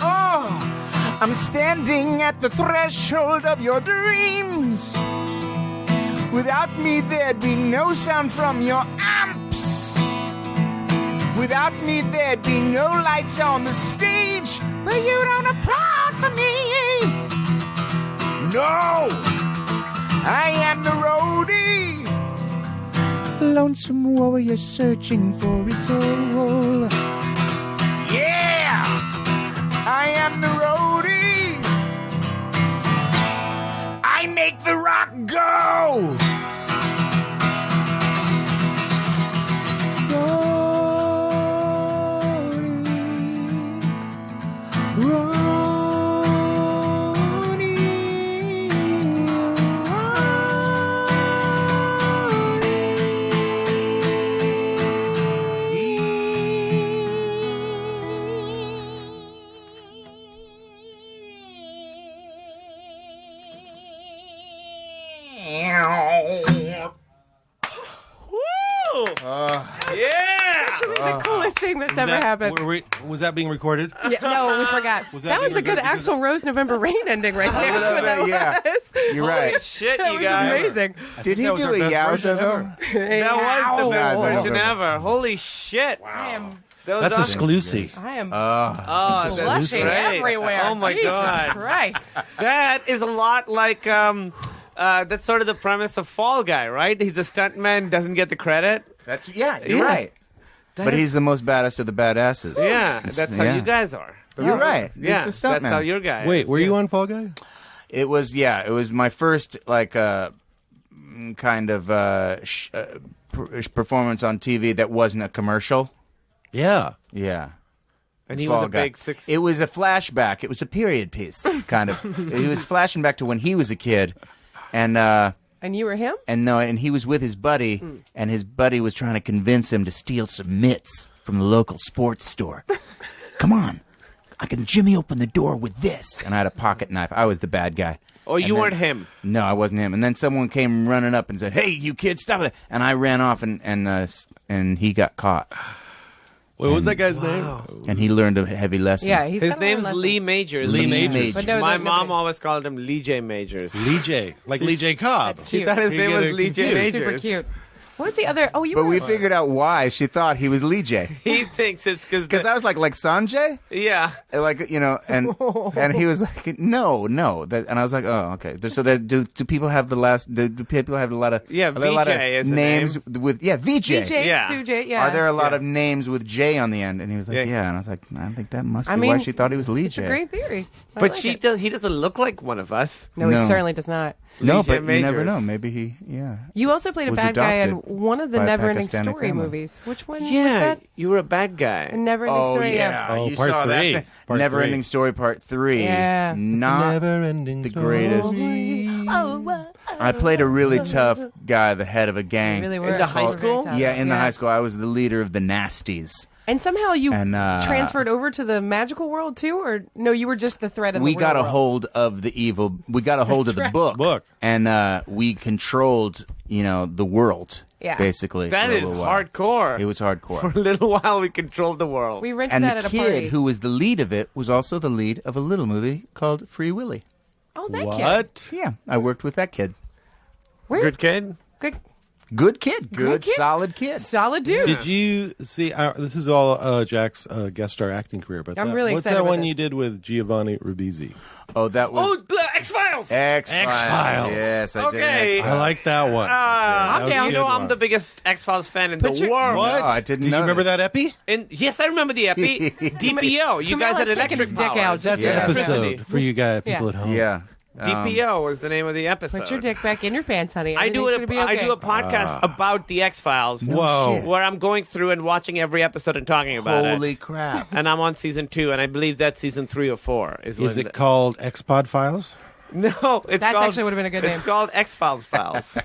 Oh, I'm standing at the threshold of your dreams. Without me, there'd be no sound from your amps. Without me, there'd be no lights on the stage. But you don't applaud for me. No, I am the roadie, lonesome warrior searching for his soul. Yeah, I am the roadie. I make the rock go. The coolest thing that's ever happened. Was that being recorded? Yeah, no, we forgot. That was a good Axl Rose November Rain ending right there. That's what that Yeah. was. You're right. Holy shit, That you was guys. amazing. Did he That was do our a best Yowza version though? ever. That was the best Wow. version ever. Holy shit. That's exclusive. I am Oh, that's blushing great. everywhere. Oh my Jesus god. Christ. That is a lot like that's sort of the premise of Fall Guy, right? He's a stuntman, doesn't get the credit. That's you're Yeah. right. But he's the most badass of the badasses. Yeah, that's how you guys are. You're right. Yeah, He's a that's stuntman. how your guy is. Wait, were Yeah. you on Fall Guy? It was my first kind of performance on TV that wasn't a commercial. Yeah. Yeah. And he Fall was a Guy. big six. It was a flashback. It was a period piece, kind of. He was flashing back to when he was a kid, and you were him? and he was with his buddy, and his buddy was trying to convince him to steal some mitts from the local sports store. Come on, I can jimmy open the door with this. And I had a pocket knife. I was the bad guy. Oh, you weren't him. No, I wasn't him. And then someone came running up and said, "Hey, you kid, stop it!" And I ran off, and he got caught. What was that guy's name? And he learned a heavy lesson. Yeah, His name's Lee Majors. Lee Majors. But no, My there's mom nobody. always called him Lee J. Majors. Lee J. Like Lee J. Cobb. That's She cute. thought his You name get was it Lee J. confused. Majors. Super cute. What was the other? Oh, you But were. we figured out why she thought he was Lee J. He thinks it's Because I was like Sanjay? yeah. Like, you know, and he was like, no. And I was like, oh, okay. So do people have the last, do people have a lot of, Yeah, are there a lot VJ of is the names with, VJ. VJ, Yeah. Sujay, yeah. Are there a lot Yeah. of names with J on the end? And he was like, Yeah. yeah. And I was like, I think that must be I why mean, she thought he was Lee It's J. a great theory. I But like he it. doesn't look like one of us. No, No. he certainly does not. No, Lee J. but you never Majors. know. Maybe he, yeah. You also played a Was bad guy in adopted one of the by a Never-Ending Pakistani Story family. movies. Which one was Yeah, that? you were a bad guy. Never-Ending Story. Oh, you part saw that three. thing. Part Never three. Ending Story Part 3. Yeah. Not Never-ending the story. greatest. I played a really tough guy, the head of a gang. Really were. In the high You were very school? tough. Yeah, in the high school, I was the leader of the Nasties. And somehow you And, transferred over to the magical world too, or no? You were just the threat of We the got real a world? hold of the evil. We got a hold of the right. book, and we controlled, the world. Yeah. Basically. That for a is little while. hardcore. It was For hardcore. a little while, we controlled the world. We rented And that the at a kid party. who was the lead of it was also the lead of a little movie called Free Willy. Oh, that kid. What? Yeah, I worked with that kid. Where? Good kid. Good. Good kid. Good, kid? solid kid. Solid dude. Did you see? This is all Jack's guest star acting career, but I'm really what's excited that about one this. you did with Giovanni Ribisi? Oh, that was X-Files! X-Files. X-Files. Yes, I did Okay. X-Files. I like that one. I'm That was a down. good You know, I'm one. the biggest X-Files fan in Put the your- world. What? No, I didn't Did know you remember this. that epi? And yes, I remember the epi. DPO. You guys Kumail had is taking electric his dick powers. out just That's Yeah. an to- episode for you guys, people Yeah. at home. Yeah. DPO was the name of the episode. Put your dick back in your pants, honey. I do Everything's gonna be okay. I do a podcast about the X-Files. Whoa. Where I'm going through and watching every episode and talking about Holy it. crap. And I'm on season 2, and I believe that's season 3 or 4. Is when it the- called X-Pod Files? No, it's That's called, actually would've been a good It's name. called X-Files Files.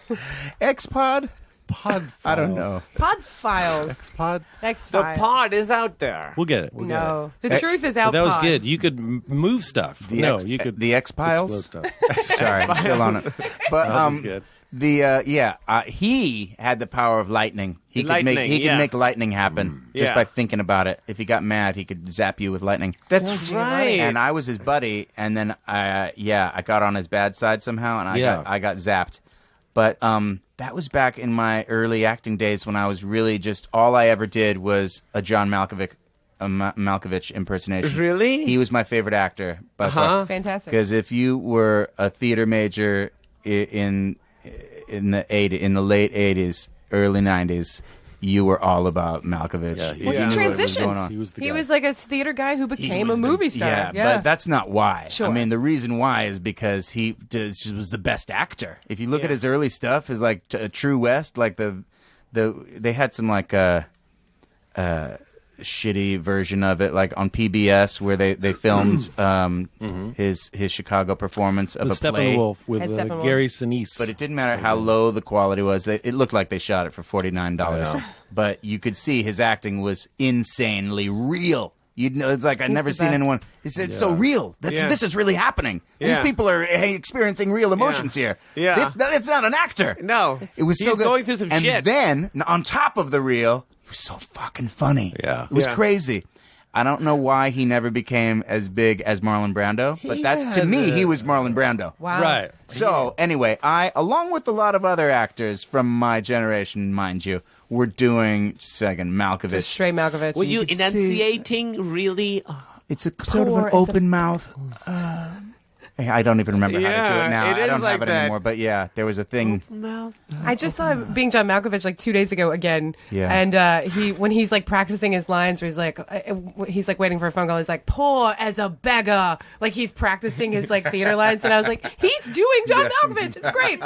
X-Pod? Pod. I don't know. Pod Files. X-Pod. X the Files. pod is out there. We'll get it. We'll No, get the X- truth is it. out. But that was pod. good. You could move stuff. You could The X-Piles? explode stuff. Sorry, I'm still on it. But That was good. he had the power of lightning. He could Lightning, make lightning happen just Yeah. by thinking about it. If he got mad, he could zap you with lightning. That's right. And I was his buddy, and then I got on his bad side somehow, and I got zapped. But that was back in my early acting days when I was really just all I ever did was a John Malkovich impersonation. Really? He was my favorite actor. Uh-huh. Fantastic. Because if you were a theater major in the late 80s, early 90s, you were all about Malkovich. Yeah, You Well, Yeah. knew he what was going transitioned. on. He was the He guy. was like a theater guy who He became was a the- movie star. Yeah, but that's not why. Sure. I mean, the reason why is because he was the best actor. If you look at his early stuff, his like True West, like they had some like shitty version of it, like on PBS, where they filmed his Chicago performance of the a play. Steppenwolf with Ed Steppenwolf. Gary Sinise. But it didn't matter how low the quality was. It looked like they shot it for $49. I know. But you could see his acting was insanely real. You'd know, it's like I'd never the seen best. anyone. He said, "It's so real. Yeah. This is really happening. These Yeah. people are experiencing real emotions here. Yeah. It's not an actor. No. It was He's so good. going through some and shit. then on top of the real, it was so fucking funny. Yeah. it was Yeah. crazy. I don't know why he never became as big as Marlon Brando, but to me, he was Marlon Brando. Wow. Right. So anyway, I, along with a lot of other actors from my generation, mind you, were doing just fucking Malkovich. Just straight Malkovich. Were you could see- enunciating really? It's a sort of an Poor as a- open mouth. I don't even remember how to do Yeah, it now. it I is don't like have it that. anymore. But yeah, there was a thing. I just saw him being John Malkovich like 2 days ago again. Yeah. And when he's like practicing his lines, where he's like waiting for a phone call. He's like, "Poor as a beggar." Like he's practicing his like theater lines, and I was like, "He's doing John Malkovich. It's great.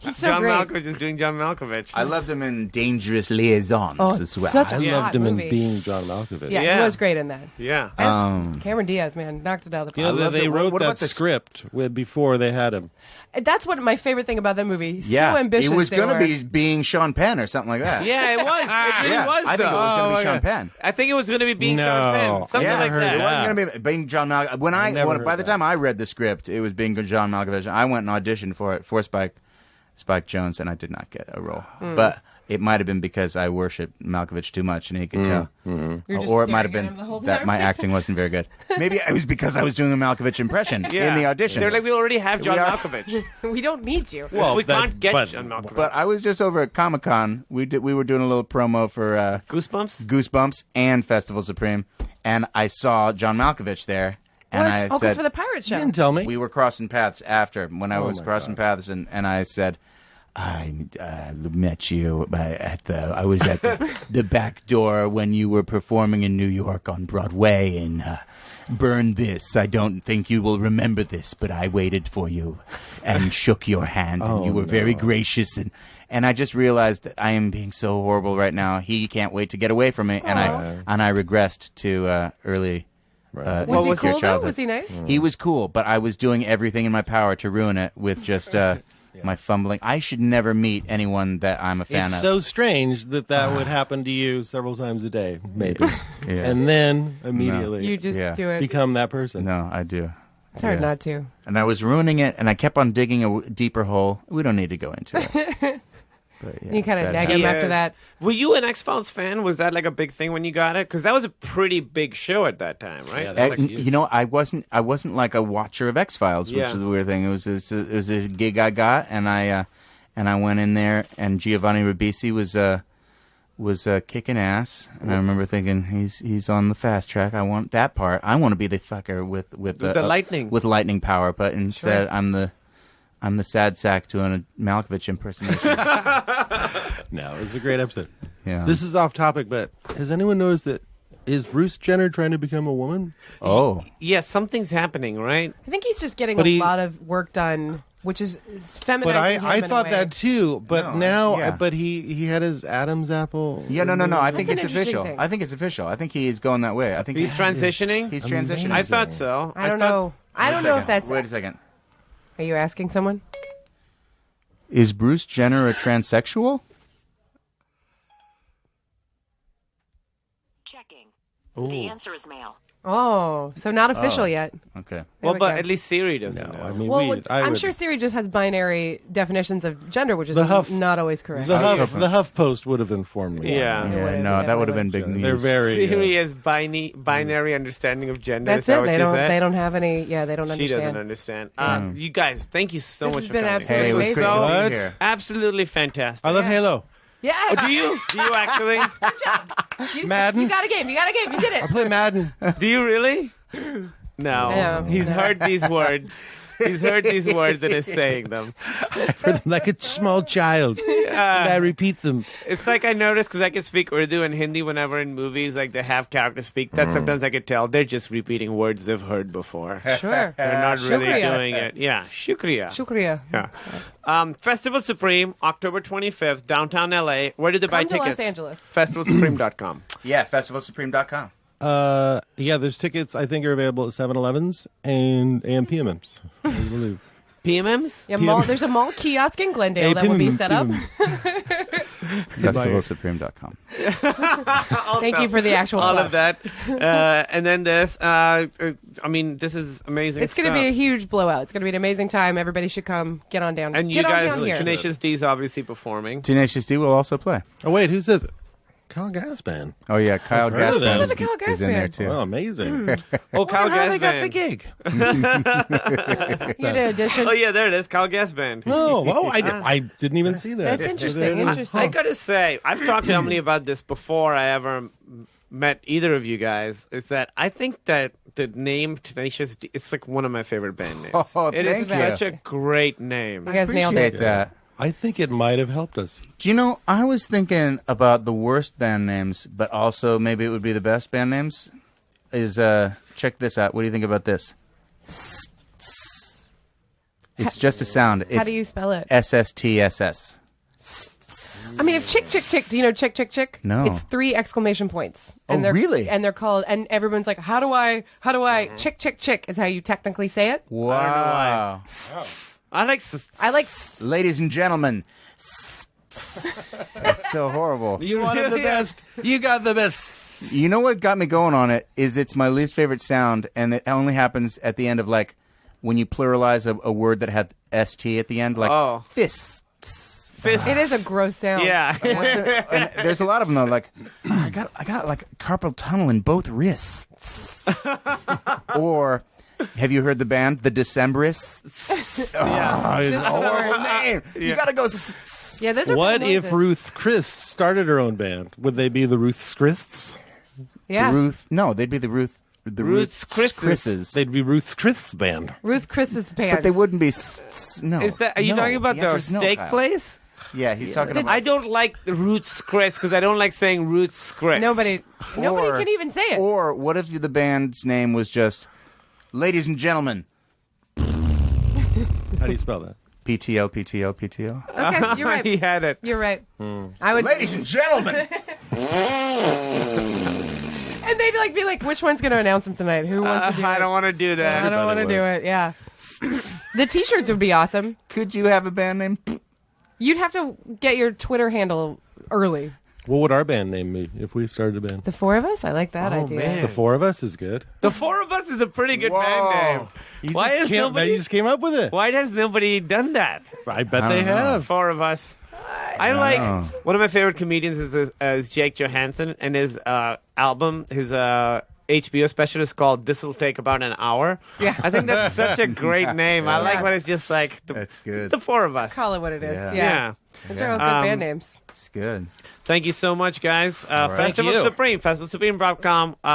He's so John great." Malkovich is doing John Malkovich. I loved him in Dangerous Liaisons Oh, as well. such I a loved hot him movie. in Being John Malkovich. Yeah, Yeah. he was great in that. yeah. As Cameron Diaz, man, knocked it out of the You park. know, loved they it. wrote What that about the script script before they had him. That's what my favorite thing about that movie. Yeah, So ambitious. it was going to be being Sean Penn or something like that. Yeah, it was. It really was, I think it was going to be Sean yeah. Penn. I think it was going to be being No. Sean Penn. Something Yeah, like heard that. It that. wasn't going to be being John Malkovich. By the time I read the script, it was being John Malkovich. I went and auditioned for it for Spike Jones, and I did not get a role. But it might have been because I worshipped Malkovich too much, and he could tell. You're just Or it might have staring at him the been whole that time. my acting wasn't very good. Maybe it was because I was doing a Malkovich impression in the audition. They're like, we already have John We are- Malkovich. We don't need you. Well, we can't get but- John Malkovich. But I was just over at Comic-Con. We were doing a little promo for Goosebumps? and Festival Supreme, and I saw John Malkovich there. And What? I Oh, 'cause said, for the pirate show. You didn't tell me. we were crossing paths after when I was my crossing God. paths, and I said, I met you I was at the back door when you were performing in New York on Broadway, and burn this. I don't think you will remember this, but I waited for you and shook your hand, and you were very gracious, and I just realized that I am being so horrible right now. He can't wait to get away from me, and I regressed to early. Was he insecure cool though? childhood. Was he nice? He was cool, but I was doing everything in my power to ruin it with just my fumbling. I should never meet anyone that I'm a fan It's of. so strange that would happen to you several times a day, maybe. Yeah. And then immediately You just Yeah. do it. become that person. No, I do. It's hard Yeah. not to. And I was ruining it, and I kept on digging a deeper hole. We don't need to go into it. But, yeah, You kind of that nag happened. him after that. Were you an X-Files fan? Was that like a big thing when you got it? Because that was a pretty big show at that time, right? Yeah, that was huge. You know, I wasn't like a watcher of X-Files, which Yeah. is the weird thing. It was a gig I got, and I went in there, and Giovanni Ribisi was kicking ass, and I remember thinking he's on the fast track. I want that part. I want to be the fucker with the lightning. with lightning power, but instead I'm the sad sack doing a Malkovich impersonation. No, it was a great episode. Yeah. This is off topic, but has anyone noticed that is Bruce Jenner trying to become a woman? Oh, Yeah, something's happening, right? I think he's just getting But a lot of work done, which is feminizing But him I in a thought way. that too. But No, now, yeah. but he had his Adam's apple. yeah, no. I think That's it's an interesting official. thing. I think it's official. I think he's going that way. I think He's transitioning? He's Amazing. transitioning. I thought so. I don't thought- know. I don't know if that's. Wait a second. Are you asking someone? Is Bruce Jenner a transsexual? Checking. Ooh. The answer is male. Oh, so not official yet. Okay. Well, we but go. at least Siri doesn't No, know. I mean, Well, I I'm would- sure Siri just has binary definitions of gender, which is The Huff- not always correct. the Huff Post would have informed me. Yeah. Yeah, no, that would have been big news. They're very. Siri has binary understanding of gender. That's Is that it. what They you don't. said? They don't have any. Yeah, they don't She understand. doesn't understand. You guys, thank you so This much has for been coming. absolutely Hey, it was amazing. great to What? be here. Absolutely fantastic. I love Halo. Yeah. Oh, do you? Do you actually? Madden. You got a game. You got a game. You did I it. play Madden. Do you really? No. No. He's heard these words. He's heard these words and is saying them. Like a small child. And I repeat them. It's like I noticed because I can speak Urdu and Hindi whenever in movies, like they have characters speak. That sometimes I could tell they're just repeating words they've heard before. Sure. They're not really Shukriya. doing it. Yeah, shukriya. Shukriya. Yeah. Festival Supreme, October 25th, downtown LA. Where did they buy Come to tickets? Los Angeles. FestivalSupreme.com. Yeah, festivalsupreme.com. Yeah, there's tickets I think are available at 7-Elevens and PMMs. I believe. PMMs? Yeah, mall, there's a mall kiosk in Glendale that will be set up. Festivalsupreme.com. Thank you for the actual All plug. of that. And then this. I mean, this is amazing. It's going to be a huge blowout. It's going to be an amazing time. Everybody should come. Get on down. And you Get on guys, down here. Tenacious D's obviously performing. Tenacious D will also play. Oh, wait, who says it? Kyle Gassman. Oh, yeah, Kyle I've heard of them. Gassman Who's the Kyle is in there, Gassman? too. Oh, amazing. Oh, Kyle How they got the Gassman. gig? You did audition. Oh, yeah, there it is. Kyle Gassman. No, oh, I didn't even see that. That's interesting. Interesting. I gotta say, I've talked to Emily about this before I ever met either of you guys. Is that I think that the name Tenacious D, it's like one of my favorite band names. Oh, It is thank you. such a great name. You guys nailed it. Appreciate that. I think it might have helped us. Do you know, I was thinking about the worst band names, but also maybe it would be the best band names. Check this out. What do you think about this? It's just a sound. How It's do you spell it? SSTSS. I mean, if chick, chick, chick, do you know chick, chick, chick? No. It's 3 exclamation points. Oh, really? And they're called, and everyone's like, how do I, chick, chick, chick is how you technically say it. Wow. I don't know why. I like. Ladies and gentlemen. That's so horrible. You wanted the best. You got the best. You know what got me going on it is it's my least favorite sound, and it only happens at the end of like when you pluralize a word that had st at the end, like fists. Fist. It is a gross sound. Yeah. And there's a lot of them though. Like I got like carpal tunnel in both wrists. Or have you heard the band The Decemberists? Yeah. It's a horrible name. You gotta go. Yeah, those are What pretty if noises. Ruth Chris started her own band? Would they be the Ruth's Christs? Yeah. No, they'd be the Ruth's Chris's. They'd be Ruth's Chris's band. Ruth Chris's pants. But they wouldn't be. No. Is that? Are you No. talking about the answer is no, steak Kyle. place? Yeah, he's talking about. I don't like the Roots Chris because I don't like saying Roots Chris. Nobody can even say it. Or what if the band's name was just Ladies and Gentlemen? How do you spell that? PTL, PTL, PTL. Okay, you're right. He had it. You're right. I would. Ladies and Gentlemen! And they'd like be like, which one's going to announce them tonight? Who wants to do it? I don't want to do that. I don't want to do it. Yeah. The T-shirts would be awesome. Could you have a band name? You'd have to get your Twitter handle early. What would our band name be if we started a band? The 4 of us? I like that idea. man. The 4 of us is good. The 4 of us is a pretty good Whoa. band name. You Why just is nobody? You just came up with it. Why has nobody done that? I bet I they don't know. have. 4 of us. I like one of my favorite comedians is Jake Johansson, and his album, his HBO special is called "This'll Take About an Hour." Yeah. I think that's such a great name. I like when it's just like That's good. the 4 of us. Call it what it is. Yeah. Yeah. Those are all good band names. It's good. Thank you so much, guys. Thank Festival you. Supreme, festivalsupreme.com, You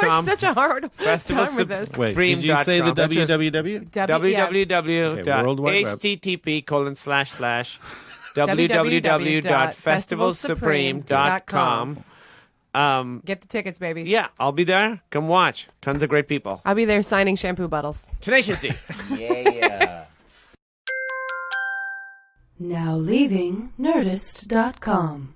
had such a hard Festival time with this. Wait, did you say the Supreme.com. www? www. World Wide Web. http://www.festivalsupreme.com. Get the tickets, baby. Yeah, I'll be there. Come watch. Tons of great people. I'll be there signing shampoo bottles. Tenacious D. Yeah. Now leaving Nerdist.com.